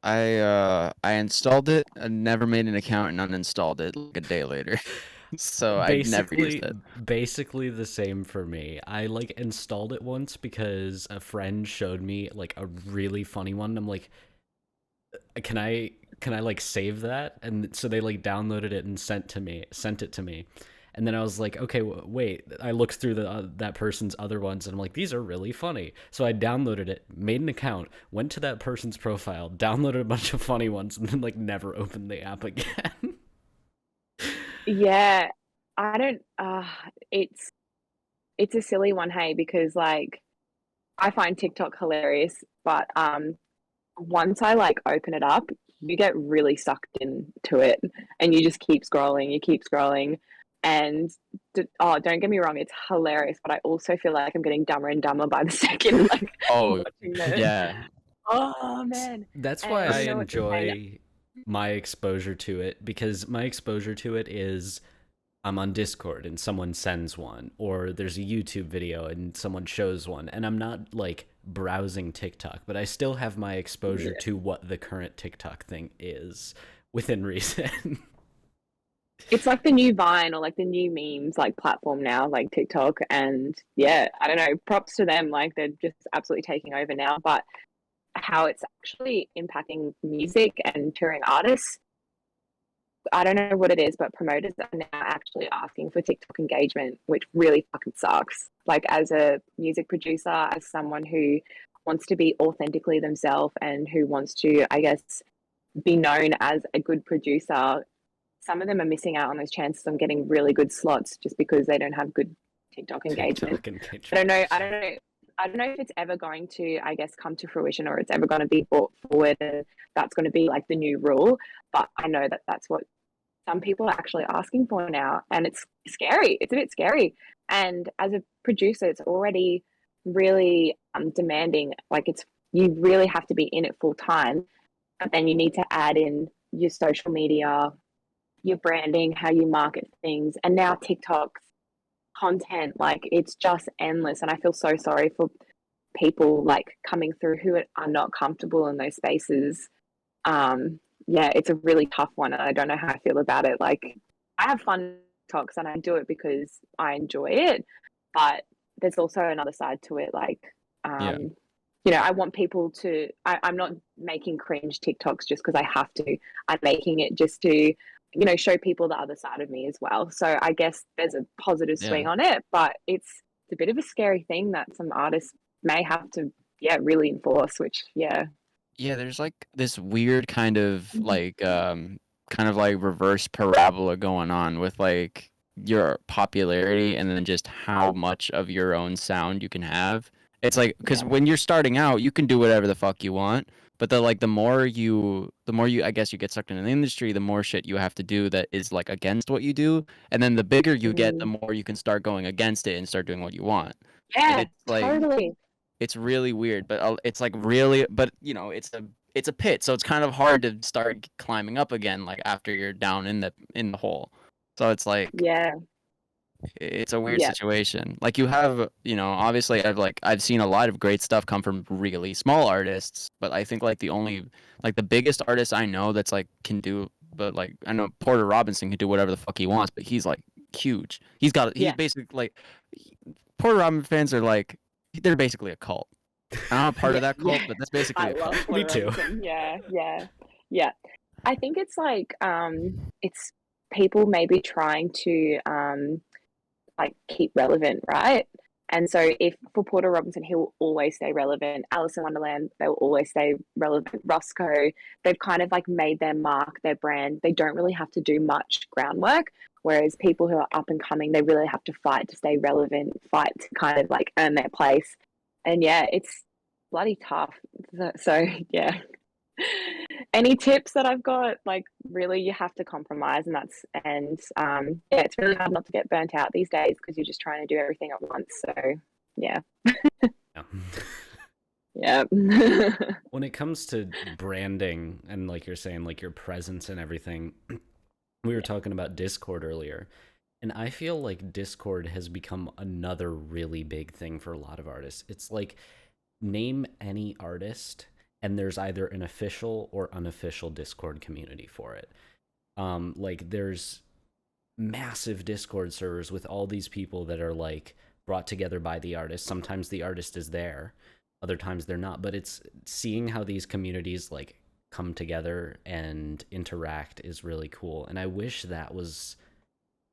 I uh, I installed it and never made an account and uninstalled it like a day later. So I never used it. Basically the same for me. I like installed it once because a friend showed me like a really funny one. I'm like, can I like save that? And so they like downloaded it and sent it to me. And then I was like, okay, wait. I looked through that person's other ones, and I'm like, these are really funny. So I downloaded it, made an account, went to that person's profile, downloaded a bunch of funny ones, and then like never opened the app again. yeah, I don't it's a silly one, hey, because like I find TikTok hilarious, but once I like open it up, you get really sucked into it and you just keep scrolling, and don't get me wrong, it's hilarious, but I also feel like I'm getting dumber and dumber by the second, like Oh, watching it. yeah. Oh man. That's why And I you know what's insane? enjoy my exposure to it, because my exposure to it is I'm on Discord and someone sends one, or there's a YouTube video and someone shows one, and I'm not like browsing TikTok, but I still have my exposure to what the current TikTok thing is within reason. It's like the new Vine or like the new memes like platform now, like TikTok. And yeah, I don't know, props to them. Like they're just absolutely taking over now. But how it's actually impacting music and touring artists, I don't know what it is, but promoters are now actually asking for TikTok engagement, which really fucking sucks. Like as a music producer, as someone who wants to be authentically themselves and who wants to, I guess, be known as a good producer, some of them are missing out on those chances on getting really good slots just because they don't have good TikTok engagement. I don't know. I don't know if it's ever going to, I guess, come to fruition or it's ever going to be brought forward and that's going to be like the new rule. But I know that that's what some people are actually asking for now. And it's scary. It's a bit scary. And as a producer, it's already really demanding. Like you really have to be in it full time. But then you need to add in your social media, your branding, how you market things, and now TikTok's content, like it's just endless. And I feel so sorry for people like coming through who are not comfortable in those spaces. Yeah, it's a really tough one, and I don't know how I feel about it. Like I have fun talks and I do it because I enjoy it, but there's also another side to it. Like, Yeah. I want people to. I'm not making cringe TikToks just because I have to. I'm making it just to show people the other side of me as well. So I guess there's a positive swing on it, but it's a bit of a scary thing that some artists may have to, really enforce, which, Yeah, there's like this weird kind of like reverse parabola going on with like your popularity and then just how much of your own sound you can have. It's like because when you're starting out, you can do whatever the fuck you want, but the more you I guess you get sucked into the industry, the more shit you have to do that is like against what you do, and then the bigger you get, the more you can start going against it and start doing what you want. And yeah, it's like totally. it's really weird, but it's like really, but it's a pit, so it's kind of hard to start climbing up again, like after you're down in the hole. So it's like Yeah, it's a weird yeah, situation. Like you have, obviously I've seen a lot of great stuff come from really small artists, but I think like the biggest artist I know that's like can do, but like I know Porter Robinson can do whatever the fuck he wants, but he's like huge. He's yeah. basically like Porter Robinson fans are like they're basically a cult. I'm not part of that cult, but that's basically I a love cult. Me Porter too. Robinson. Yeah. I think it's like it's people maybe trying to like keep relevant, right? And so if for Porter Robinson, he will always stay relevant. Alice in Wonderland, they will always stay relevant. Roscoe, they've kind of like made their mark, their brand. They don't really have to do much groundwork. Whereas people who are up and coming, they really have to fight to stay relevant, fight to kind of like earn their place. And yeah, it's bloody tough. So yeah, any tips that I've got, like really you have to compromise, yeah, it's really hard not to get burnt out these days because you're just trying to do everything at once. So yeah. Yeah. Yeah. When it comes to branding and like you're saying, like your presence and everything, we were talking about Discord earlier, and I feel like Discord has become another really big thing for a lot of artists. It's like, name any artist and there's either an official or unofficial Discord community for it. Like there's massive Discord servers with all these people that are like brought together by the artist. Sometimes the artist is there, other times they're not, but it's seeing how these communities like come together and interact is really cool. And I wish that was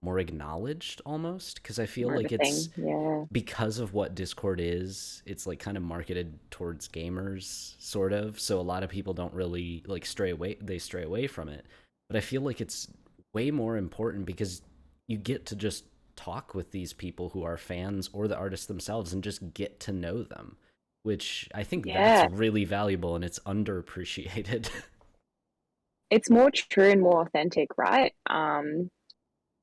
more acknowledged almost, because I feel More of like a it's thing. Yeah. because of what Discord is, it's like kind of marketed towards gamers sort of, so a lot of people don't really like stray away from it. But I feel like it's way more important because you get to just talk with these people who are fans or the artists themselves and just get to know them, which I think Yeah. that's really valuable and it's underappreciated. It's more true and more authentic, right?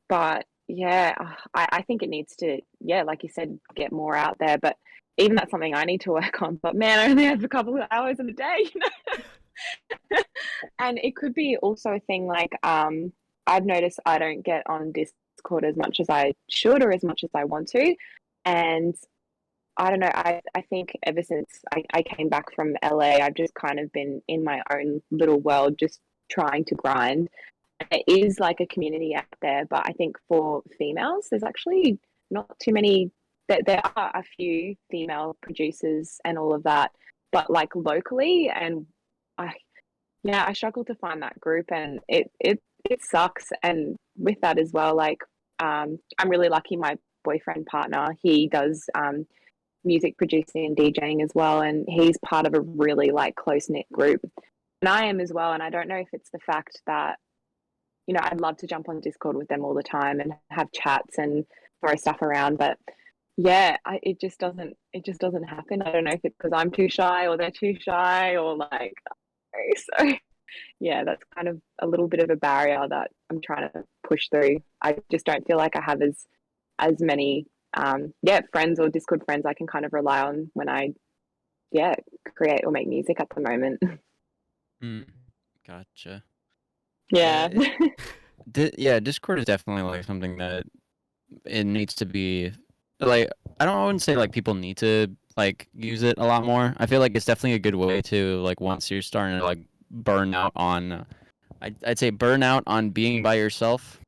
But yeah, I think it needs to, yeah, like you said, get more out there. But even that's something I need to work on. But man, I only have a couple of hours in a day, you know? And it could be also a thing like I've noticed I don't get on Discord as much as I should or as much as I want to. And I don't know, I think ever since I came back from LA, I've just kind of been in my own little world, just trying to grind. There is like a community out there, but I think for females, there's actually not too many. There are a few female producers and all of that, but like locally, and I, yeah, I struggle to find that group, and it sucks. And with that as well, like I'm really lucky. My boyfriend partner, he does music producing and DJing as well, and he's part of a really like close knit group, and I am as well. And I don't know if it's the fact that I'd love to jump on Discord with them all the time and have chats and throw stuff around, but yeah, it just doesn't happen. I don't know if it's because I'm too shy or they're too shy or like, so yeah, that's kind of a little bit of a barrier that I'm trying to push through. I just don't feel like I have as many friends or Discord friends I can kind of rely on when I create or make music at the moment. Gotcha. Yeah. Yeah, Discord is definitely like something that it needs to be like, I wouldn't say like people need to like use it a lot more. I feel like it's definitely a good way to like, once you're starting to like burn out on I'd say burn out on being by yourself,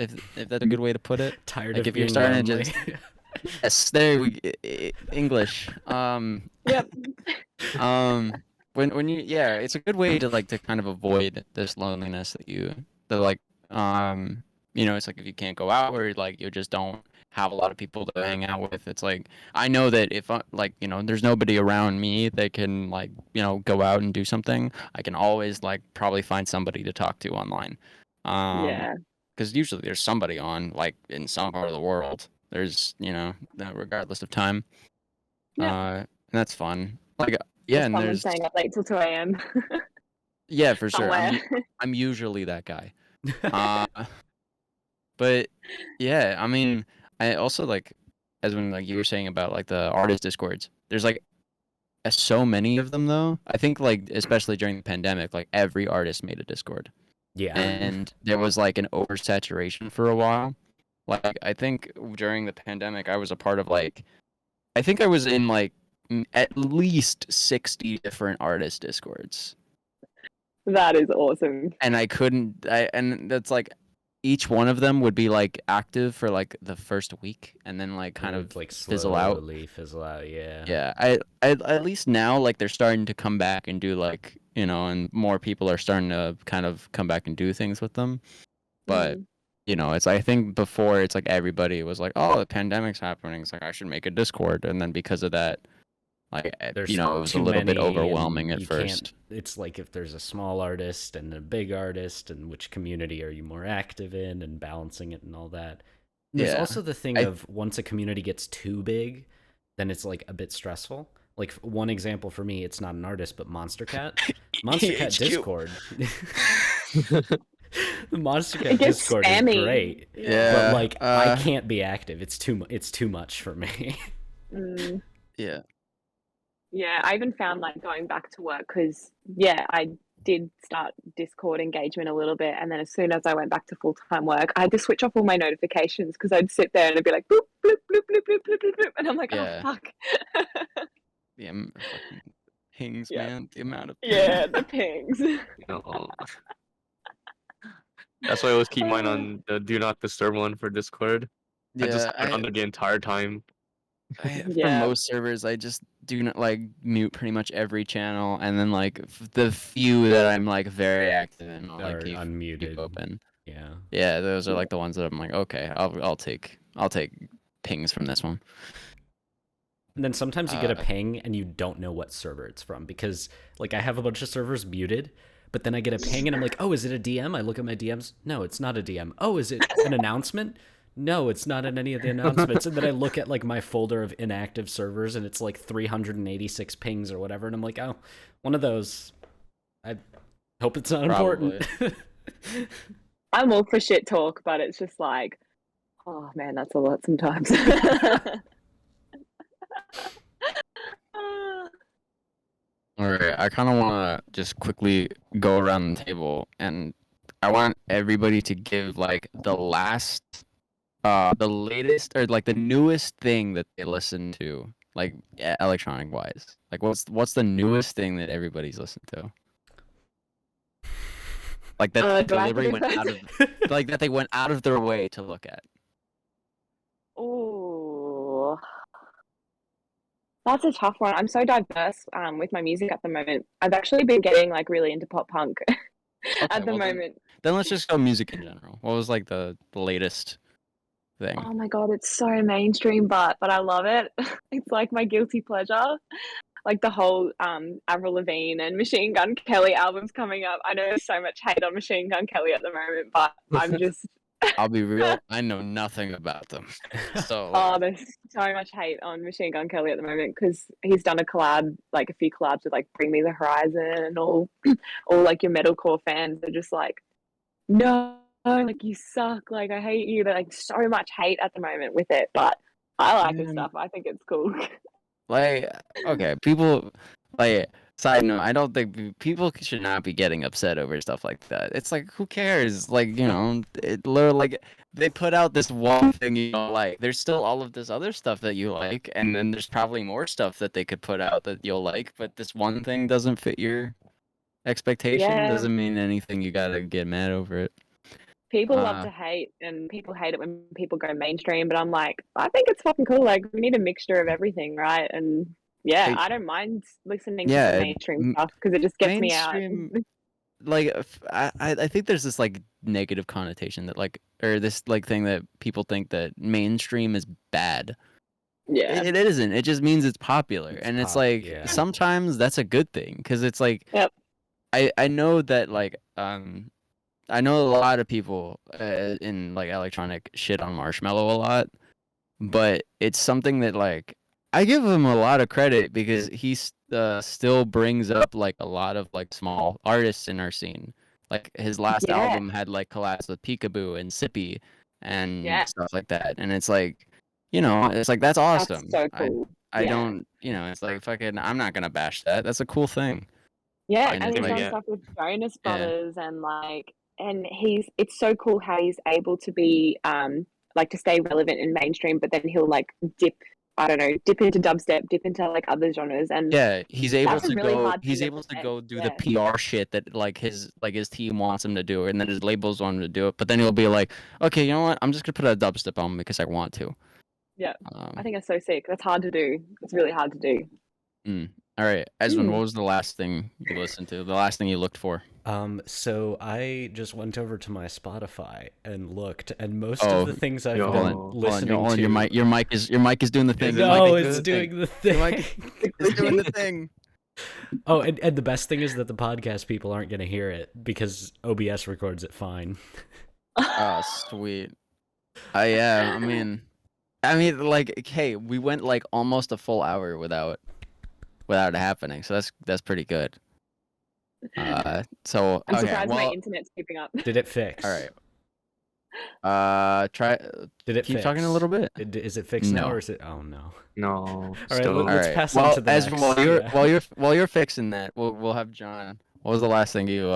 if that's a good way to put it. Tired Like of if you're being starting lonely. to just yes, there we English. Yep. When you, yeah, it's a good way to like to kind of avoid this loneliness that like it's like if you can't go out or like you just don't have a lot of people to hang out with. It's like I know that if there's nobody around me that can like go out and do something, I can always like probably find somebody to talk to online. Yeah. Because usually there's somebody on like in some part of the world. There's regardless of time. Yeah. And that's fun. Like yeah, There's and someone there's staying up late till 2 a.m. yeah, for sure. somewhere. I'm usually that guy. Uh, but yeah, I mean, I also like, as when like you were saying about like the artist discords. There's like so many of them though. I think like especially during the pandemic, like every artist made a Discord, Yeah. and there was like an oversaturation for a while. Like I think during the pandemic, I was a part of like, I think I was in like at least 60 different artist discords. That is awesome. And and that's like each one of them would be like active for like the first week and then like kind of like fizzle out. slowly fizzle out, yeah. Yeah, I at least now like they're starting to come back and do like, and more people are starting to kind of come back and do things with them. But it's, I think before it's like everybody was like, oh, the pandemic's happening. It's like I should make a Discord, and then because of that, like There's it was a too little bit many, overwhelming and at you first. it's like if there's a small artist and a big artist, and which community are you more active in, and balancing it and all that. There's Yeah. also the thing of once a community gets too big, then it's like a bit stressful. Like one example for me, it's not an artist, but Monster Cat. Monster Cat HQ. Discord. The Monster It Cat gets Discord is spammy. great, Yeah. but like I can't be active. It's too much for me. Mm. Yeah. Yeah, I even found like going back to work because, yeah, I did start Discord engagement a little bit. And then as soon as I went back to full time work, I had to switch off all my notifications because I'd sit there and it'd be like, bloop, bloop, bloop, bloop, bloop, bloop, bloop, bloop. And I'm like, Yeah. oh, fuck. The fucking pings, Yeah. man. The amount of Yeah, the pings. Oh. That's why I always keep mine on the do not disturb one for Discord. I just have it on there the entire time. For Yeah. most servers, I just do not like mute pretty much every channel, and then like the few that I'm like very active in, I'll like Or keep unmuted. open. Yeah. Yeah, those are like the ones that I'm like, okay, I'll take pings from this one. And then sometimes you get a ping and you don't know what server it's from because like I have a bunch of servers muted, but then I get a ping and I'm like, oh, is it a DM? I look at my DMs. No, it's not a DM. Oh, is it an announcement? No, it's not in any of the announcements. And then I look at like my folder of inactive servers and it's like 386 pings or whatever. And I'm like, oh, one of those. I hope it's not important. I'm all for shit talk, but it's just like, oh man, that's a lot sometimes. All right, I kind of want to just quickly go around the table, and I want everybody to give like the latest or like the newest thing that they listen to, like electronic wise. Like what's the newest thing that everybody's listened to? Like that delivery went out of like that they went out of their way to look at. Oh, that's a tough one. I'm so diverse with my music at the moment. I've actually been getting like really into pop punk at the moment. Then let's just go music in general. What was like the latest thing? Oh my god, it's so mainstream, but I love it. It's like my guilty pleasure. Like the whole Avril Lavigne and Machine Gun Kelly albums coming up. I know there's so much hate on Machine Gun Kelly at the moment, but I'm just I'll be real, I know nothing about them. So oh, there's so much hate on Machine Gun Kelly at the moment because he's done a collab, like a few collabs with like Bring Me the Horizon and all like your metalcore fans are just like, no, like you suck, like I hate you. They're like so much hate at the moment with it, but I like his stuff. I think it's cool. Like, okay, people, like, side note, I don't think people should not be getting upset over stuff like that. It's like, who cares? Like, you know, it literally, like, they put out this one thing you don't like. There's still all of this other stuff that you like, and then there's probably more stuff that they could put out that you'll like, but this one thing doesn't fit your expectation, Yeah. doesn't mean anything. You gotta get mad over it. People love to hate, and people hate it when people go mainstream, but I'm like, I think it's fucking cool. Like, we need a mixture of everything, right? And yeah, I don't mind listening to some mainstream stuff because it just gets me out. Like, I think there's this like negative connotation that like, or this like thing that people think that mainstream is bad. Yeah, it isn't. It just means it's popular, and it's like sometimes that's a good thing because it's like, yep. I know that like I know a lot of people in like electronic shit on Marshmello a lot, but it's something that like I give him a lot of credit because he still brings up like a lot of like small artists in our scene. Like his last album had like collabs with Peekaboo and Sippy and stuff like that, and it's like, you know, it's like that's awesome. That's so cool. I don't, you know, it's like fucking. I'm not gonna bash that. That's a cool thing. Yeah, and he's done stuff with Jonas Brothers and like. And it's so cool how he's able to be like to stay relevant in mainstream, but then he'll like dip into dubstep, dip into like other genres, and he's able to go do the PR shit that like his team wants him to do, and then his labels want him to do it, but then he'll be like, okay, you know what, I'm just gonna put a dubstep on because I want to. Yeah, I think it's so sick. That's hard to do. It's really hard to do. All right, Eswyn, what was the last thing you listened to? The last thing you looked for? So I just went over to my Spotify and looked, and most of the things I've been listening to. Your mic is doing the thing. No, it's doing the thing. It's doing the thing. Oh, and the best thing is that the podcast people aren't going to hear it because OBS records it fine. Oh, sweet. Yeah, I mean, like, hey, we went like almost a full hour without without it happening. So that's pretty good. So I'm okay, surprised my well, internet's keeping up. Did it fix? all right. Try. Did it Keep fix? talking a little bit. Is it fixed now, No. or is it? Oh no. No. All right, Still. All let's right. pass on Well, to the as next. while you're fixing that, we'll have John. What was the last thing you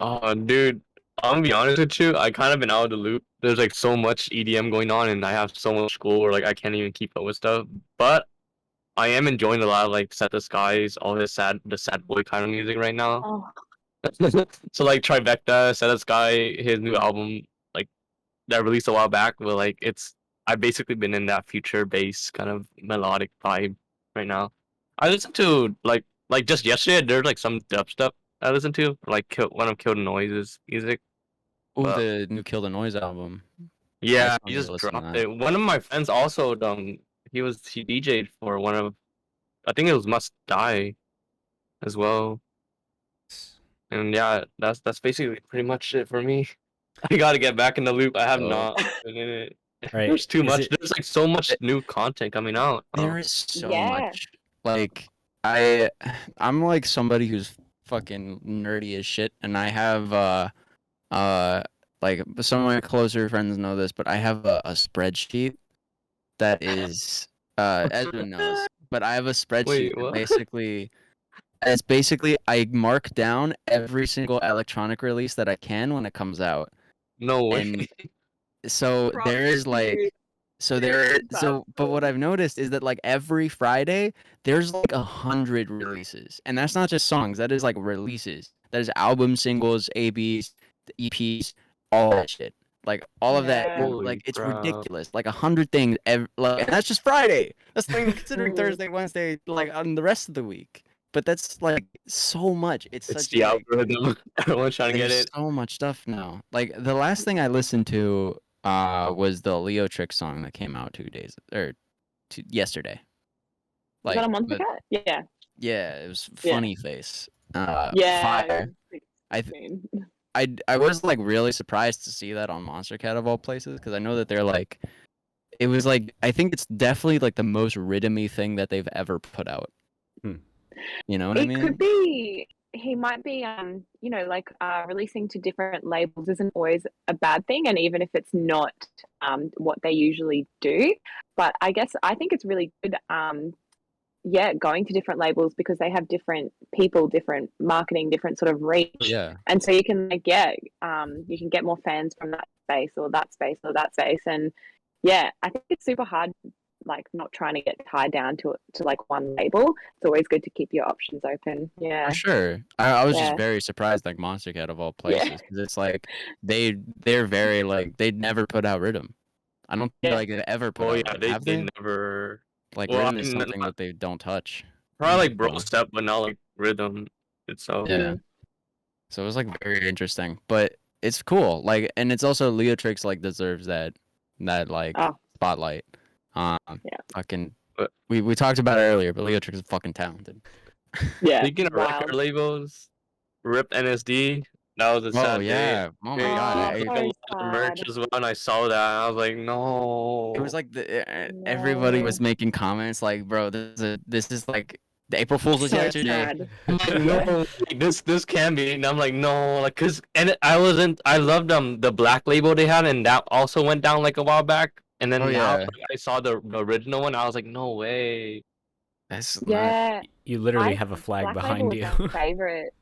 Oh, dude, I'm gonna be honest with you. I kind of been out of the loop. There's like so much EDM going on, and I have so much school where like I can't even keep up with stuff. But I am enjoying a lot of like Set the Skies, all the sad boy kind of music right now. Oh, So like Trivecta, Set the Sky, his new album, like that released a while back. But like I've basically been in that future bass kind of melodic vibe right now. I listened to like just yesterday. There's like some dubstep I listened to, like one of Kill the Noise's music. oh, But the new Kill the Noise album. yeah, still he need to just listen to dropped that. it. One of my friends also he DJ'd for one of, I think it was Must Die as well. And yeah, that's basically pretty much it for me. I gotta get back in the loop. I have Oh. not been in it. Right, There's too is much. it- There's like so much new content coming out. There is so Yeah. much. Like I'm like somebody who's fucking nerdy as shit, and I have like some of my closer friends know this, but I have a spreadsheet that is Eswyn knows, but I have a spreadsheet Wait, that what? basically I mark down every single electronic release that I can when it comes out. No way. And so there is like but what I've noticed is that like every Friday there's like 100 releases, and that's not just songs, that is like releases, that is album singles, ABs, EPs, all that shit, like all of that. Yeah. Holy Like it's crap. ridiculous, like 100 things like, and that's just Friday. That's not even considering Mm. Thursday, Wednesday, like on the rest of the week. But that's like so much. It's It's such the like, algorithm. Everyone's trying to get there's it. so much stuff now. Like the last thing I listened to was the Leo Trick song that came out yesterday. Is that a Like, Monster Cat? Yeah. yeah, it was Yeah. Funny Face. Yeah. Fire. I was like really surprised to see that on Monster Cat of all places, because I know that they're like, it was like, I think it's definitely like the most rhythmy thing that they've ever put out. You know what I mean? It could be. He might be, you know, like releasing to different labels isn't always a bad thing, and even if it's not what they usually do, but I think it's really good. Yeah, going to different labels because they have different people, different marketing, different sort of reach, Yeah. and so you can like you can get more fans from that space or that space or that space, and yeah, I think it's super hard, like not trying to get tied down to like one label. It's always good to keep your options open. Yeah. For sure. I was Yeah. just very surprised, like Monster Cat of all Yeah. places, because it's like they're very like, they'd never put out rhythm. I don't think Yeah. like they've ever put Oh out yeah, rhythm. Have they they? never. Like Well, rhythm I is mean, something that they don't touch. Probably like bro usually. step, but not like rhythm itself. Yeah. So it was like very interesting, but it's cool. Like, and it's also Leo Tricks like deserves that like Oh. spotlight. Yeah. Fucking. But- We talked about it earlier, but Leo Tricks is fucking talented. Yeah. Speaking of Wild. record labels, Rip NSD. That was a sad day. Yeah. Oh my They god. Oh, took so a lot of the merch sad. as well, and I saw that. And I was like, no. It was like everybody was No. making comments like, bro, this is like the April Fool's was So yesterday. sad. I'm like, no, like, this can be. And I'm like, no, like, I loved the black label they had, and that also went down like a while back. And then Oh, now yeah. like, I saw the original one. I was like, no way. That's not- Yeah. You literally I- have a flag Black behind Label you. was my favorite.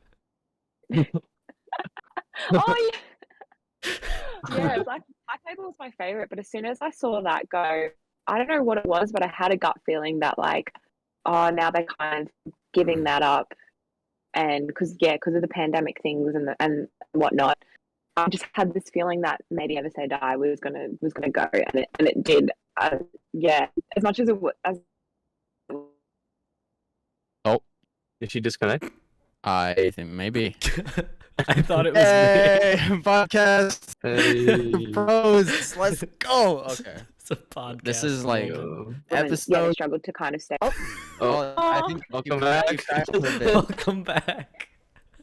Oh yeah. Yeah, Black Label was my favorite, but as soon as I saw that go, I don't know what it was, but I had a gut feeling that like, oh, now they're kind of giving that up, and because of the pandemic things and whatnot, I just had this feeling that maybe Ever Say Die was gonna go, and it did. Yeah, as much as it was. Did she disconnect? I think maybe. I thought it was Hey, me. podcast Hey. pros, let's go. Okay, It's a podcast. this is like Yo. Yeah, they episode. struggled to kind of stay. Oh, I think Welcome you back. back a little bit. Welcome back.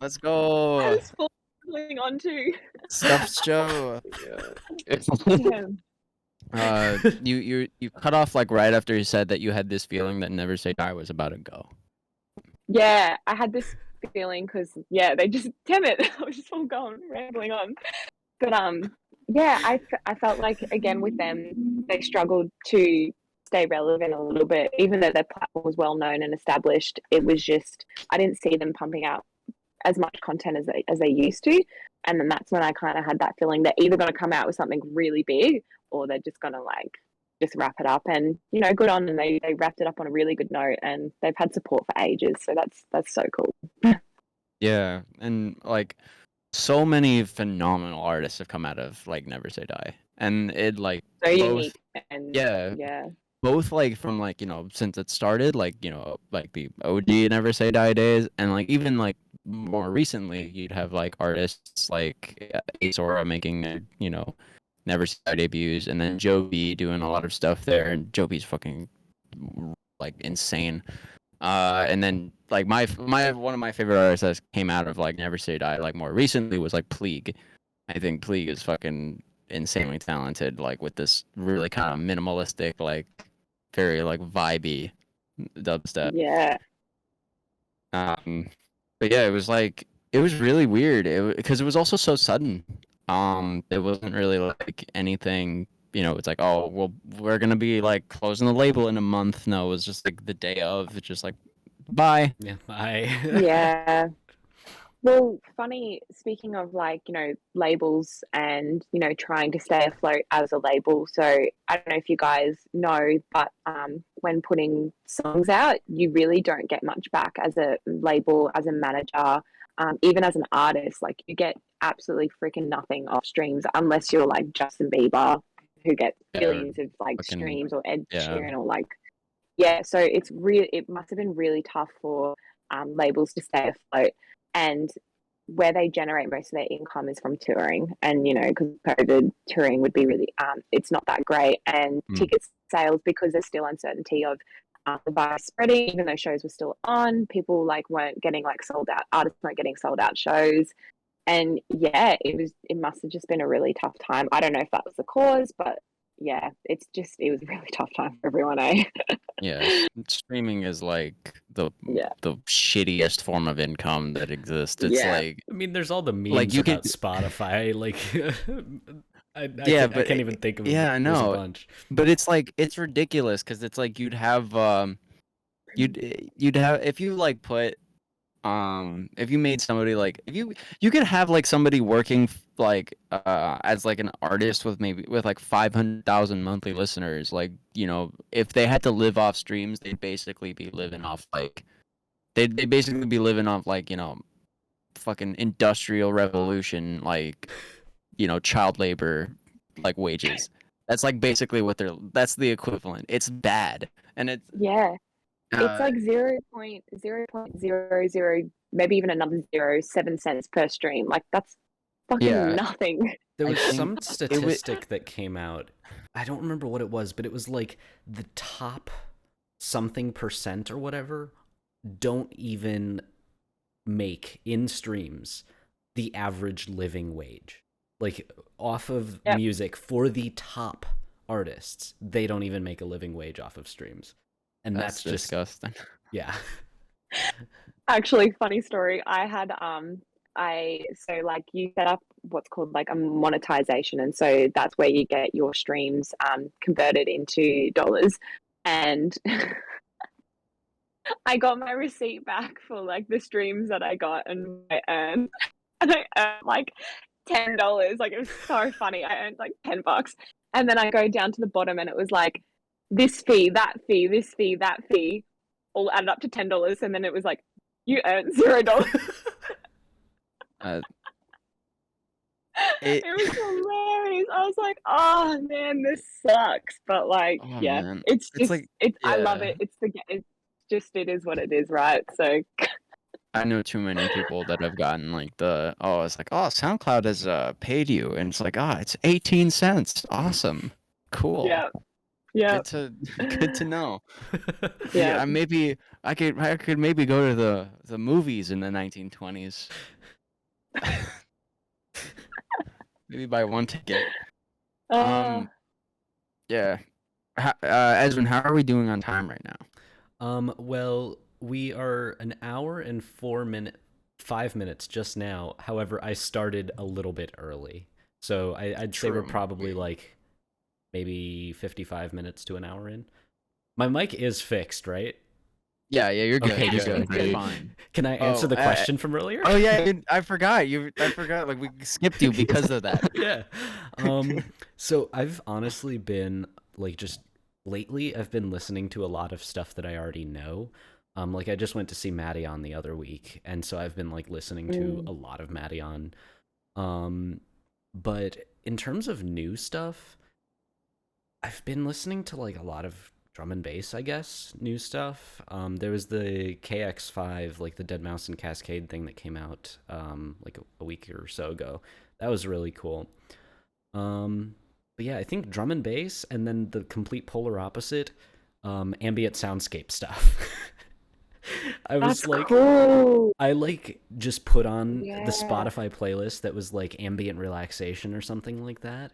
Let's I go. was falling onto. Stuffed show. Yeah. You cut off like right after you said that you had this feeling that Never Say Die was about to go. yeah, I had this feeling because yeah, they just damn it, I was just all going rambling on. But yeah, I felt like again with them, they struggled to stay relevant a little bit, even though their platform was well known and established. It was just I didn't see them pumping out as much content as they used to, and then that's when I kind of had that feeling they're either going to come out with something really big or they're just going to like just wrap it up. And you know, good on them. They wrapped it up on a really good note, and they've had support for ages. So that's so cool. Yeah, and like so many phenomenal artists have come out of like Never Say Die, and it like So both unique and yeah yeah. both like from like since it started like like the OG Never Say Die days, and like even like more recently you'd have like artists like Azora making Never Say Die debuts, and then Joe B doing a lot of stuff there, and Joe B's fucking like insane. And then like my one of my favorite artists that came out of like Never Say Die like more recently was like Pleague. I think Pleague is fucking insanely talented, like with this really kind of minimalistic, like very like vibey dubstep. Yeah. But yeah, it was really weird. Because it was also so sudden. It wasn't really like anything. It's like, oh, well, we're gonna be like closing the label in a month. No, it was just like the day of. It's just like, bye. Yeah, bye. Yeah. Well, funny, speaking of like, labels and, trying to stay afloat as a label. So I don't know if you guys know, but when putting songs out, you really don't get much back as a label, as a manager, even as an artist. Like you get absolutely freaking nothing off streams unless you're like Justin Bieber, who gets Yeah, billions of like fucking streams, or Ed yeah. Sheeran, or like, yeah. So it must have been really tough for labels to stay afloat. And where they generate most of their income is from touring, and because COVID, touring would be really it's not that great, and ticket sales, because there's still uncertainty of the virus spreading. Even though shows were still on, people like weren't getting like sold out, artists weren't getting sold out shows. And yeah, it must have just been a really tough time. I don't know if that was the cause, but yeah, it was a really tough time for everyone. Yeah, streaming is like the Yeah. the shittiest form of income that exists. It's Yeah. like I mean, there's all the memes like you about could Spotify. Like, yeah, I but can't even think of yeah, I there's a know. bunch. But it's like it's ridiculous because it's like you'd have if you like put if you made somebody like if you could have like somebody working like as like an artist with maybe with like 500,000 monthly listeners, like if they had to live off streams, they'd basically be living off like they'd basically be living off like fucking industrial revolution, like child labor like wages. That's like basically that's the equivalent. It's bad, and it's Yeah. It's uh, like 0.00, maybe even another 0.07 per stream. Like that's fucking yeah. nothing. There I was think some it was statistic that came out. I don't remember what it was, but it was like the top something percent or whatever don't even make in streams the average living wage. Like off of Yep. music for the top artists, they don't even make a living wage off of streams. And that's just disgusting. yeah. Actually, funny story. I had so like you set up what's called like a monetization, and so that's where you get your streams converted into dollars. And I got my receipt back for like the streams that I got and I earned, and I earned like $10. Like it was so funny. I earned like $10, and then I go down to the bottom, and it was like this fee, that fee, this fee, that fee, all added up to $10, and then it was like you earned $0. It It was hilarious. I was like, oh man, this sucks. But like, oh yeah, man, it's it's just like I love yeah. it. It's just it is what it is, right? So I know too many people that have gotten like it's like SoundCloud has paid you, and it's like it's 18 cents. Awesome, cool. yeah, Good to know. yeah. Maybe I could maybe go to the movies in the 1920s. Maybe buy one ticket. Uh, Yeah. Eswyn, how are we doing on time right now? Well, we are an hour and 5 minutes just now. However, I started a little bit early. So I'd say we're True. probably like maybe 55 minutes to an hour in. My mic is fixed, right? Yeah, you're good. Okay, You're just good. good. You're fine. Can I answer Oh, the question from earlier? Oh yeah, I forgot. I forgot. Like we skipped you because of that. Yeah. So I've honestly been like just lately I've been listening to a lot of stuff that I already know. Like I just went to see Maddie the other week, and so I've been like listening to a lot of Maddie. But in terms of new stuff, I've been listening to like a lot of drum and bass, I guess, new stuff. There was the KX5, like the Dead Mouse and Cascade thing that came out like a week or so ago. That was really cool. But yeah, I think drum and bass, and then the complete polar opposite, ambient soundscape stuff. I was That's like, cool. I like just put on the Yeah. Spotify playlist that was like ambient relaxation or something like that.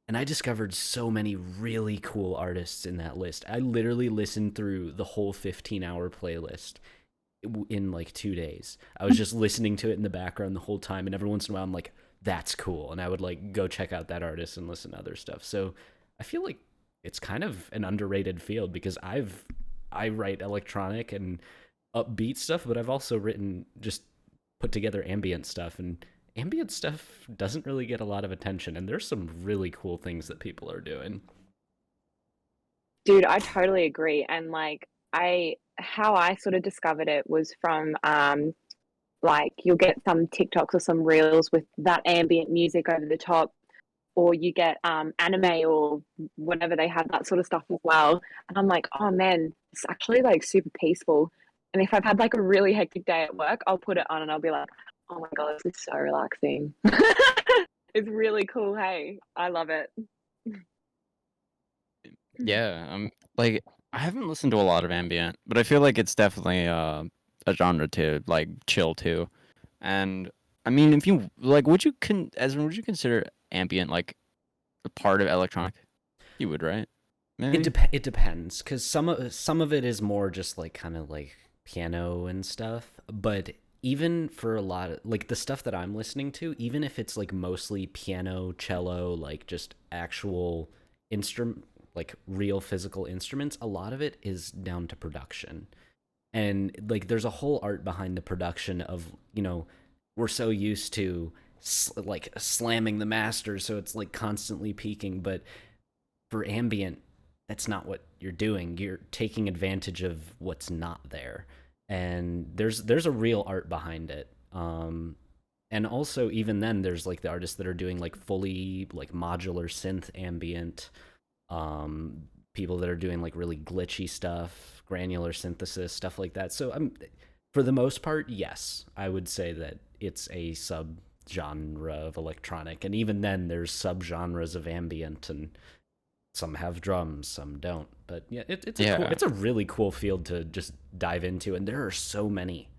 And I discovered so many really cool artists in that list. I literally listened through the whole 15-hour playlist in like 2 days. I was just listening to it in the background the whole time, and every once in a while I'm like, that's cool. And I would like go check out that artist and listen to other stuff. So I feel like it's kind of an underrated field because I write electronic and upbeat stuff, but I've also written just put together ambient stuff, and ambient stuff doesn't really get a lot of attention, and there's some really cool things that people are doing. Dude, I totally agree. And like how I sort of discovered it was from like you'll get some TikToks or some reels with that ambient music over the top, or you get anime or whenever they have that sort of stuff as well. And I'm like, oh man, it's actually like super peaceful. And if I've had like a really hectic day at work, I'll put it on and I'll be like, oh my God, this is so relaxing. It's really cool. Hey, I love it. Yeah, like I haven't listened to a lot of ambient, but I feel like it's definitely a genre to like chill to. And I mean, if you like, would you consider ambient like a part of electronic? You would, right? Maybe. It depends, because some of it is more just like kind of like piano and stuff, but even for a lot of like the stuff that I'm listening to, even if it's like mostly piano, cello, like just actual instrument, like real physical instruments, a lot of it is down to production. And like there's a whole art behind the production of, we're so used to like slamming the master so it's like constantly peaking, but for ambient, that's not what you're doing. You're taking advantage of what's not there, and there's a real art behind it. And also even then, there's like the artists that are doing like fully like modular synth ambient, people that are doing like really glitchy stuff, granular synthesis, stuff like that. So for the most part, yes, I would say that it's a sub genre of electronic, and even then, there's subgenres of ambient, and some have drums, some don't. But yeah, it's a really cool field to just dive into, and there are so many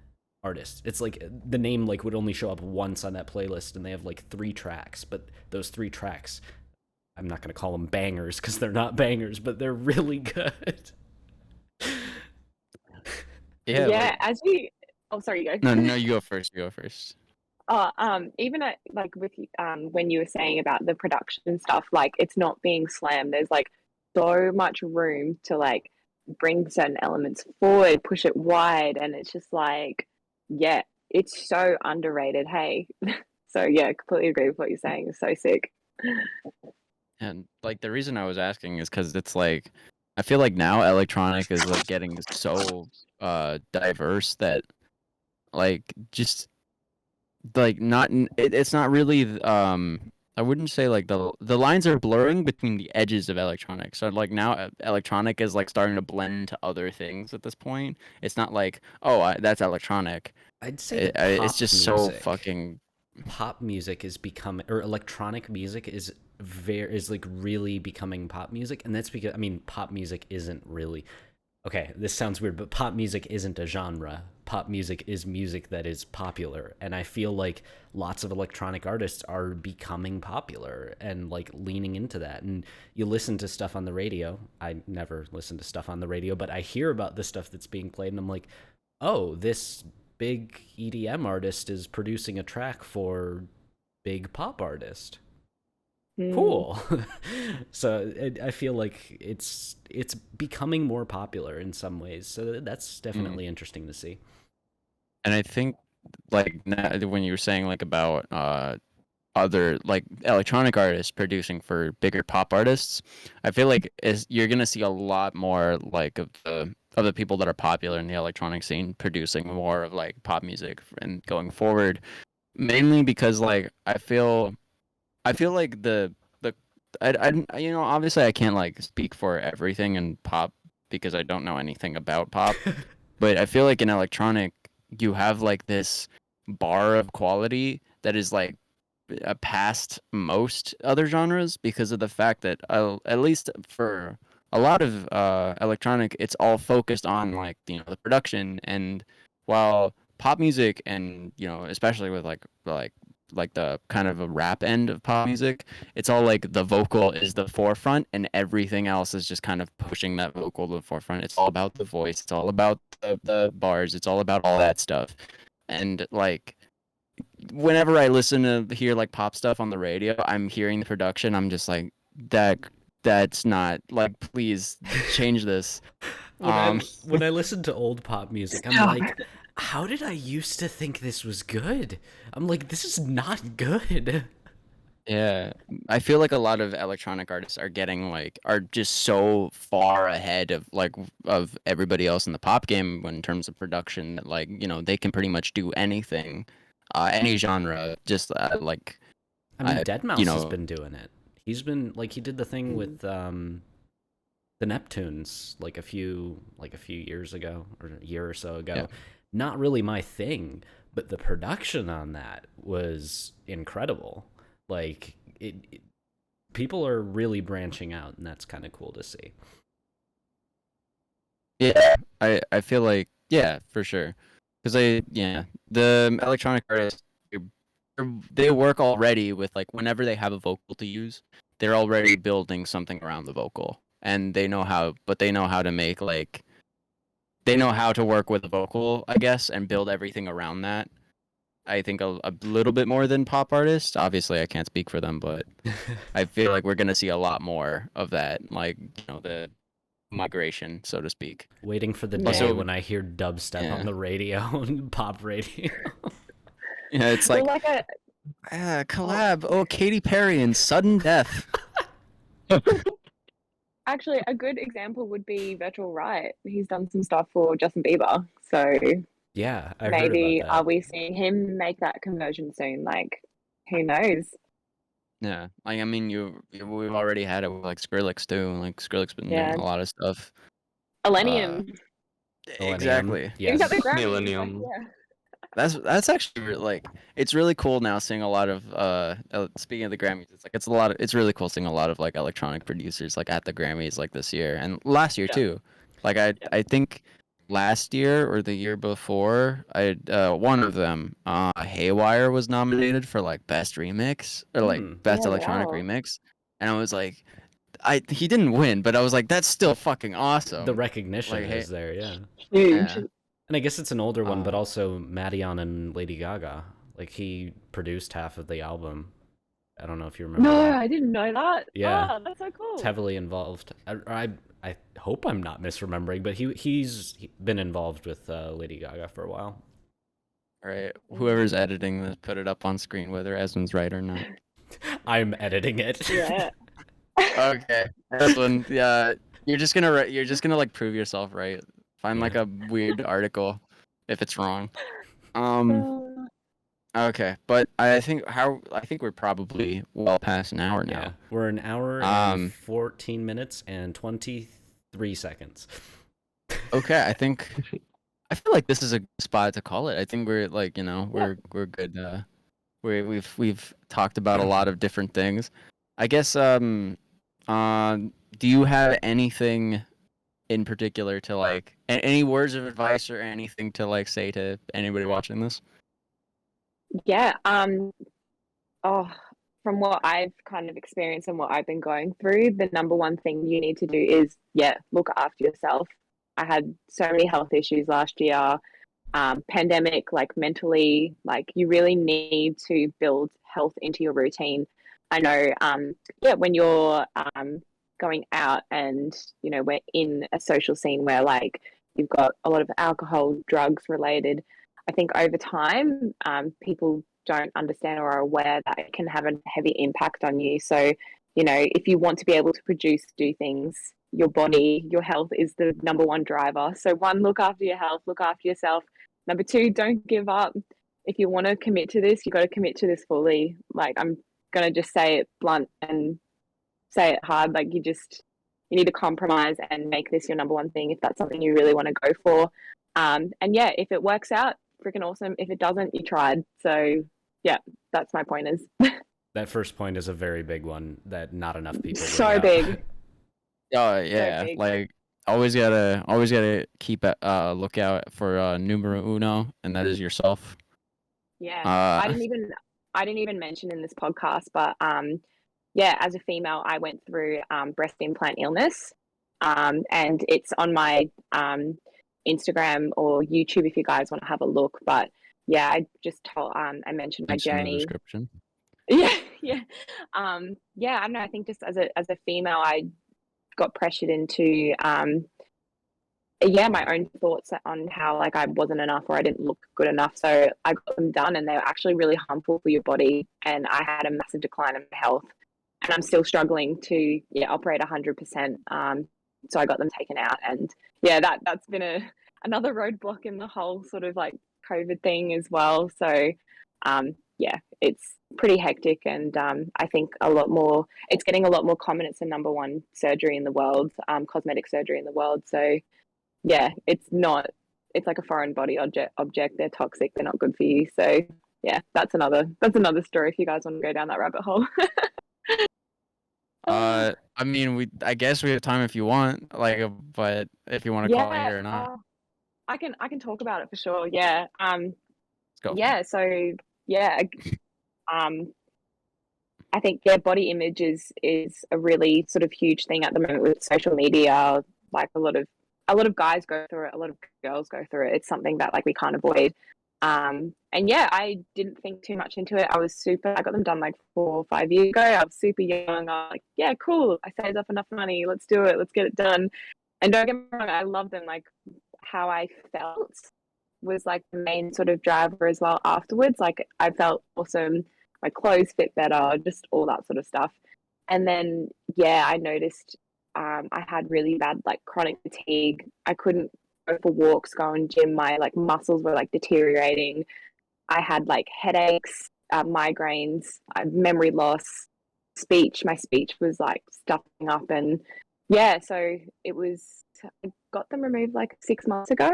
artists. It's like the name like would only show up once on that playlist, and they have like 3 tracks, but those 3 tracks, I'm not gonna call them bangers because they're not bangers, but they're really good. Yeah. Yeah, as you oh sorry, you go. No, you go first. You go first. Oh, even at, like with when you were saying about the production stuff, like it's not being slammed. There's like so much room to like bring certain elements forward, push it wide, and it's just like, yeah, it's so underrated. Hey, so yeah, completely agree with what you're saying. It's so sick. And like the reason I was asking is because it's like I feel like now electronic is like getting so diverse that like just like it's not really I wouldn't say like the lines are blurring between the edges of electronic. So like now electronic is like starting to blend into other things at this point. It's not like that's electronic. I'd say It's just so fucking pop music is becoming, or electronic music is like really becoming pop music, and that's because pop music isn't really, okay, this sounds weird, but pop music isn't a genre. Pop music is music that is popular, and I feel like lots of electronic artists are becoming popular and like leaning into that. And you listen to stuff on the radio. I never listen to stuff on the radio, but I hear about the stuff that's being played, and I'm like, oh, this big EDM artist is producing a track for big pop artist. Cool. So I feel like it's becoming more popular in some ways. So that's definitely interesting to see. And I think like when you were saying like about other like electronic artists producing for bigger pop artists, I feel like you're gonna see a lot more like of the people that are popular in the electronic scene producing more of like pop music and going forward. Mainly because like I feel like the you know, obviously I can't like speak for everything in pop because I don't know anything about pop, but I feel like in electronic you have like this bar of quality that is like past most other genres because of the fact that at least for a lot of electronic, it's all focused on like the production. And while pop music and especially with like the kind of a rap end of pop music, it's all like the vocal is the forefront and everything else is just kind of pushing that vocal to the forefront. It's all about the voice, it's all about the bars, it's all about all that stuff. And like whenever I listen to hear like pop stuff on the radio, I'm hearing the production. I'm just like that. That's not like. Please change this. When I listen to old pop music, I'm like, how did I used to think this was good? I'm like, this is not good. Yeah, I feel like a lot of electronic artists are just so far ahead of everybody else in the pop game when in terms of production that they can pretty much do anything, any genre. Just like I mean, I, Deadmau5 has been doing it. He's been like he did the thing with the Neptunes like a few years ago or a year or so ago. Yeah. Not really my thing, but the production on that was incredible. Like people are really branching out, and that's kind of cool to see. Yeah, I feel like yeah, for sure. Because the electronic artists they work already with like whenever they have a vocal to use, they're already building something around the vocal, and they know how to make they know how to work with the vocal, I guess, and build everything around that. I think a little bit more than pop artists. Obviously, I can't speak for them, but I feel like we're gonna see a lot more of that, like the migration, so to speak. Waiting for the day Also, when I hear dubstep on the radio and pop radio. Yeah, it's Well, like like collab. Oh, Katy Perry and sudden death. actually, a good example would be Virtual Right. He's done some stuff for Justin Bieber, so Yeah, I heard maybe about that. are we seeing him make that conversion soon? Like, who knows? Yeah, like I mean, we've already had it with like Skrillex too. Like Skrillex been doing a lot of stuff. Millennium. Exactly. Yes. He's got the Grammy. Millennium. Like, yeah. That's actually like it's really cool now seeing a lot of speaking of the Grammys, it's really cool seeing a lot of like electronic producers like at the Grammys like this year and last year too. Like I think last year or the year before, one of them, Haywire was nominated for like best remix or like best electronic remix, and I was like, he didn't win, but I was like, that's still fucking awesome. The recognition Like, is there, yeah. Huge. Yeah. And I guess it's an older one, but also Madeon and Lady Gaga. Like he produced half of the album. I don't know if you remember. No, that. I didn't know that. Yeah, oh, that's so cool. It's heavily involved. I hope I'm not misremembering, but he's been involved with Lady Gaga for a while. All right, whoever's editing this, put it up on screen whether Eswyn's right or not. I'm editing it. Yeah. Okay, Eswyn, yeah, you're just gonna like prove yourself right. Find like a weird article if it's wrong. Okay, but I think we're probably well past an hour now. Yeah, we're an hour and 14 minutes and 23 seconds. Okay, I feel like this is a good spot to call it. I think we're like, we're good. We've talked about a lot of different things. I guess do you have anything in particular to like any words of advice or anything to like say to anybody watching this? Yeah. From what I've kind of experienced and what I've been going through, the number one thing you need to do is, look after yourself. I had so many health issues last year. pandemic, like mentally, like you really need to build health into your routine. I know, when you're going out and, you know, we're in a social scene where like you've got a lot of alcohol, drugs related, I think over time, people don't understand or are aware that it can have a heavy impact on you. So, you know, if you want to be able to do things, your body, your health is the number one driver. So one, look after your health, look after yourself. Number two, don't give up. If you want to commit to this, you got to commit to this fully. Like, I'm going to just say it blunt and say it hard. Like, you need to compromise and make this your number one thing if that's something you really want to go for. And yeah, if it works out, freaking awesome. If it doesn't, you tried. So yeah, that's my point is. That first point is a very big one that not enough people bring So up. big. Oh yeah, big. like always gotta keep a lookout for numero uno, and that is yourself. Yeah. Uh, I didn't even mention in this podcast, but yeah, as a female, I went through breast implant illness, and it's on my Instagram or YouTube if you guys want to have a look. But yeah, I just told I mentioned my links in the journey. description. Yeah, yeah, yeah. I don't know. I think just as a female, I got pressured into my own thoughts on how like I wasn't enough or I didn't look good enough. So I got them done, and they were actually really harmful for your body. And I had a massive decline in my health, and I'm still struggling to operate 100%. So I got them taken out, and yeah, that's been another roadblock in the whole sort of like COVID thing as well. So yeah, it's pretty hectic, and I think it's getting a lot more common. It's the number one surgery in the world, cosmetic surgery in the world. So yeah, it's like a foreign body object. They're toxic, they're not good for you. So yeah, that's another story if you guys want to go down that rabbit hole. I mean, I guess we have time if you want, like, but if you want to call it here or not, I can talk about it for sure. Yeah. let's go. Yeah. So yeah. I think body image is a really sort of huge thing at the moment with social media. Like a lot of guys go through it, a lot of girls go through it. It's something that like we can't avoid. And yeah, I didn't think too much into it. I got them done like 4 or 5 years ago. I was super young. I was like, yeah, cool. I saved up enough money. Let's do it. Let's get it done. And don't get me wrong, I love them. Like how I felt was like the main sort of driver as well afterwards. Like I felt awesome. My clothes fit better, just all that sort of stuff. And then, yeah, I noticed I had really bad like chronic fatigue. I couldn't go for walks, go on gym. My like muscles were like deteriorating. I had like headaches, migraines, memory loss, my speech was like stuffing up. And yeah, so I got them removed like 6 months ago.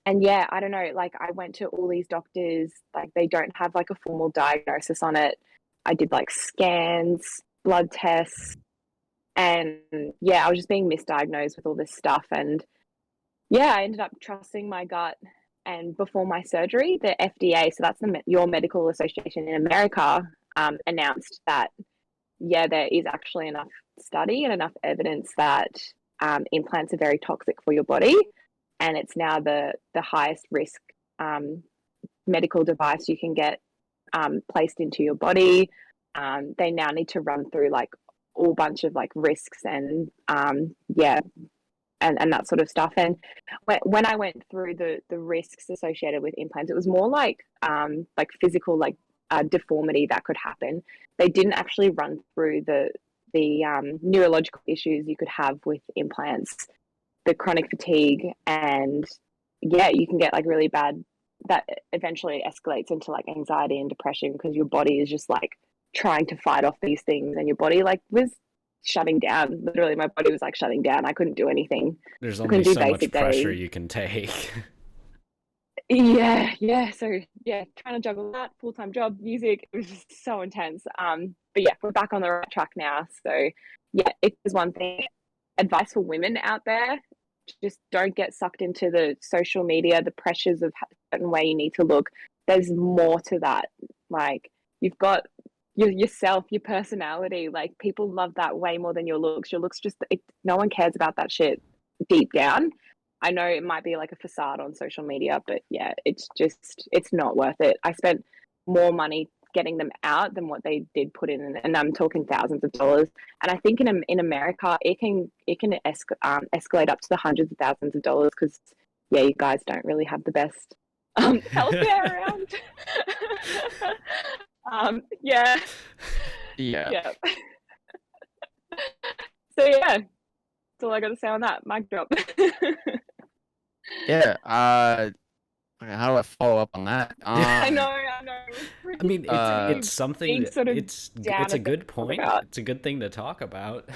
And yeah, I don't know, like I went to all these doctors, like they don't have like a formal diagnosis on it. I did like scans, blood tests, and yeah, I was just being misdiagnosed with all this stuff. And yeah, I ended up trusting my gut. And before my surgery, the FDA, so that's your medical association in America, announced that, yeah, there is actually enough study and enough evidence that implants are very toxic for your body. And it's now the highest risk medical device you can get placed into your body. They now need to run through like all bunch of like risks and yeah, and that sort of stuff. And when I went through the risks associated with implants, it was more like physical like deformity that could happen. They didn't actually run through the neurological issues you could have with implants, the chronic fatigue, and yeah, you can get like really bad, that eventually escalates into like anxiety and depression because your body is just like trying to fight off these things, and your body like was shutting down. Literally, my body was like shutting down. I couldn't do anything. There's I only couldn't do so much basic pressure days. you can take. Yeah. So yeah, trying to juggle that full-time job, music, it was just so intense. But yeah, we're back on the right track now. So yeah, it is one thing. Advice for women out there: just don't get sucked into the social media, the pressures of a certain way you need to look. There's more to that. Like you've got yourself, your personality. Like people love that way more than your looks. Your looks no one cares about that shit deep down. I know it might be like a facade on social media, but yeah, it's not worth it. I spent more money getting them out than what they did put in, and I'm talking thousands of dollars. And I think in America, it can escalate up to the hundreds of thousands of dollars because yeah, you guys don't really have the best healthcare around. Yeah. Yeah. So yeah, that's all I got to say on that. Mic drop. Yeah. How do I follow up on that? I know. I mean, it's something. being sort of It's down a a bit good to talk point. about. It's a good thing to talk about.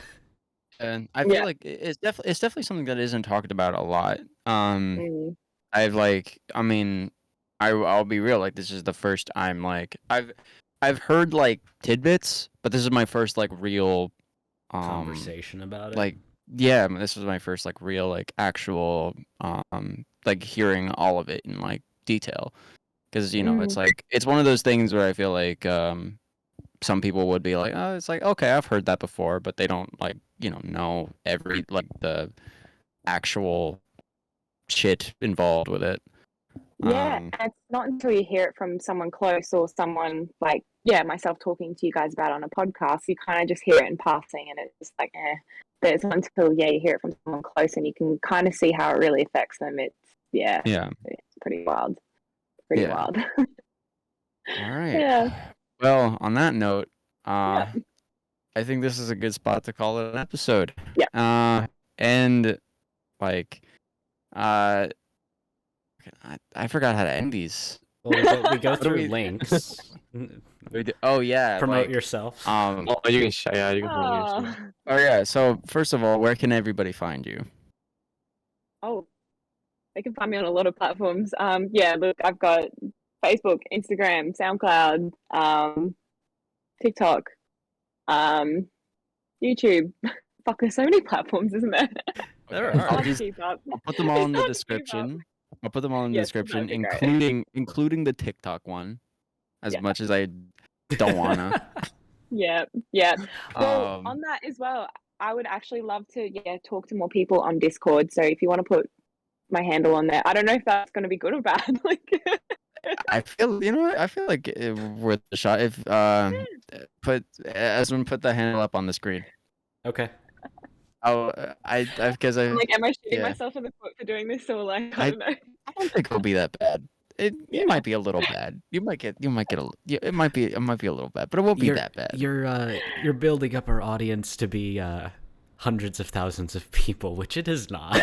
And I feel Yeah. like it's definitely something that isn't talked about a lot. Mm. I mean, I'll be real. Like, this is the first I'm like I've heard like tidbits, but this is my first like real Conversation about it. like yeah, this was my first like real like actual like hearing all of it in like detail. Because you know, it's like it's one of those things where I feel like some people would be like, oh, it's like okay, I've heard that before, but they don't like know every like the actual shit involved with it. Yeah, and it's not until you hear it from someone close or someone like, yeah, myself talking to you guys about on a podcast, you kind of just hear it in passing and it's just like, eh. But it's not until, yeah, you hear it from someone close and you can kind of see how it really affects them. It's pretty wild. Pretty wild. All right. Yeah. Well, on that note, I think this is a good spot to call it an episode. Yeah. And like, I forgot how to end these. Well, we go through links. Oh yeah, Promote like, yourself. You can you can promote yourself. Oh yeah. So first of all, where can everybody find you? Oh, they can find me on a lot of platforms. Yeah, look, I've got Facebook, Instagram, SoundCloud, TikTok, YouTube. Fuck, there's so many platforms, isn't there? There Okay. are. I'll put them all in the description. I'll put them all in the description, including the TikTok one, as much as I don't wanna. Yeah. Well, on that as well, I would actually love to talk to more people on Discord. So if you want to put my handle on there, I don't know if that's going to be good or bad. Like, I feel like worth a shot. If Eswyn, put the handle up on the screen. Okay. Oh, because I'm like, am I shooting myself in the foot for doing this, or like, I don't know. I don't think it'll be that bad. It might be a little bad. You might get it might be a little bad, but it won't be that bad. You're building up our audience to be hundreds of thousands of people, which it is not.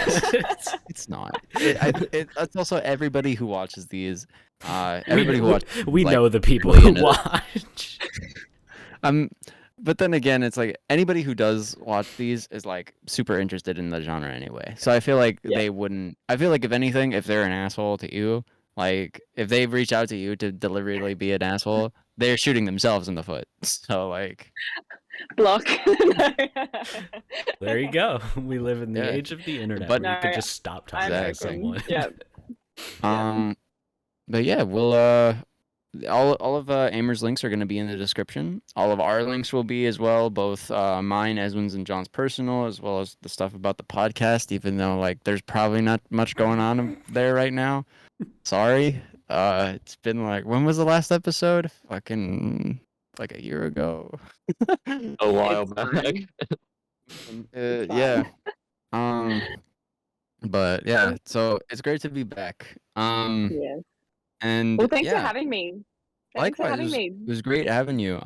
It's not. It's also everybody who watches these. Everybody who watches. We know the people who watch. But then again, it's like anybody who does watch these is like super interested in the genre anyway. So I feel like they wouldn't. I feel like if anything, if they're an asshole to you, like if they've reached out to you to deliberately be an asshole, they're shooting themselves in the foot. So like, block. There you go. We live in the age of the internet. But where you could just stop talking to someone. Yeah. But yeah, we'll all of AIMER's links are going to be in the description. All of our links will be as well, both mine, Eswyn's, and John's personal, as well as the stuff about the podcast. Even though like there's probably not much going on there right now. Sorry. It's been like, when was the last episode? Fucking like a year ago. A while back. Yeah. But yeah, so it's great to be back. Yeah. And well, thanks for having me. Likewise, it was great having you.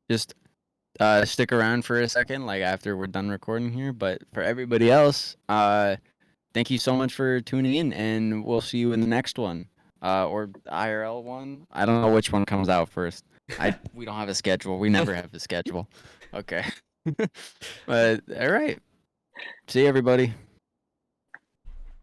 Just stick around for a second, like after we're done recording here. But for everybody else, thank you so much for tuning in, and we'll see you in the next one, or IRL one. I don't know which one comes out first. We don't have a schedule. We never have a schedule. Okay. But all right. See you, everybody.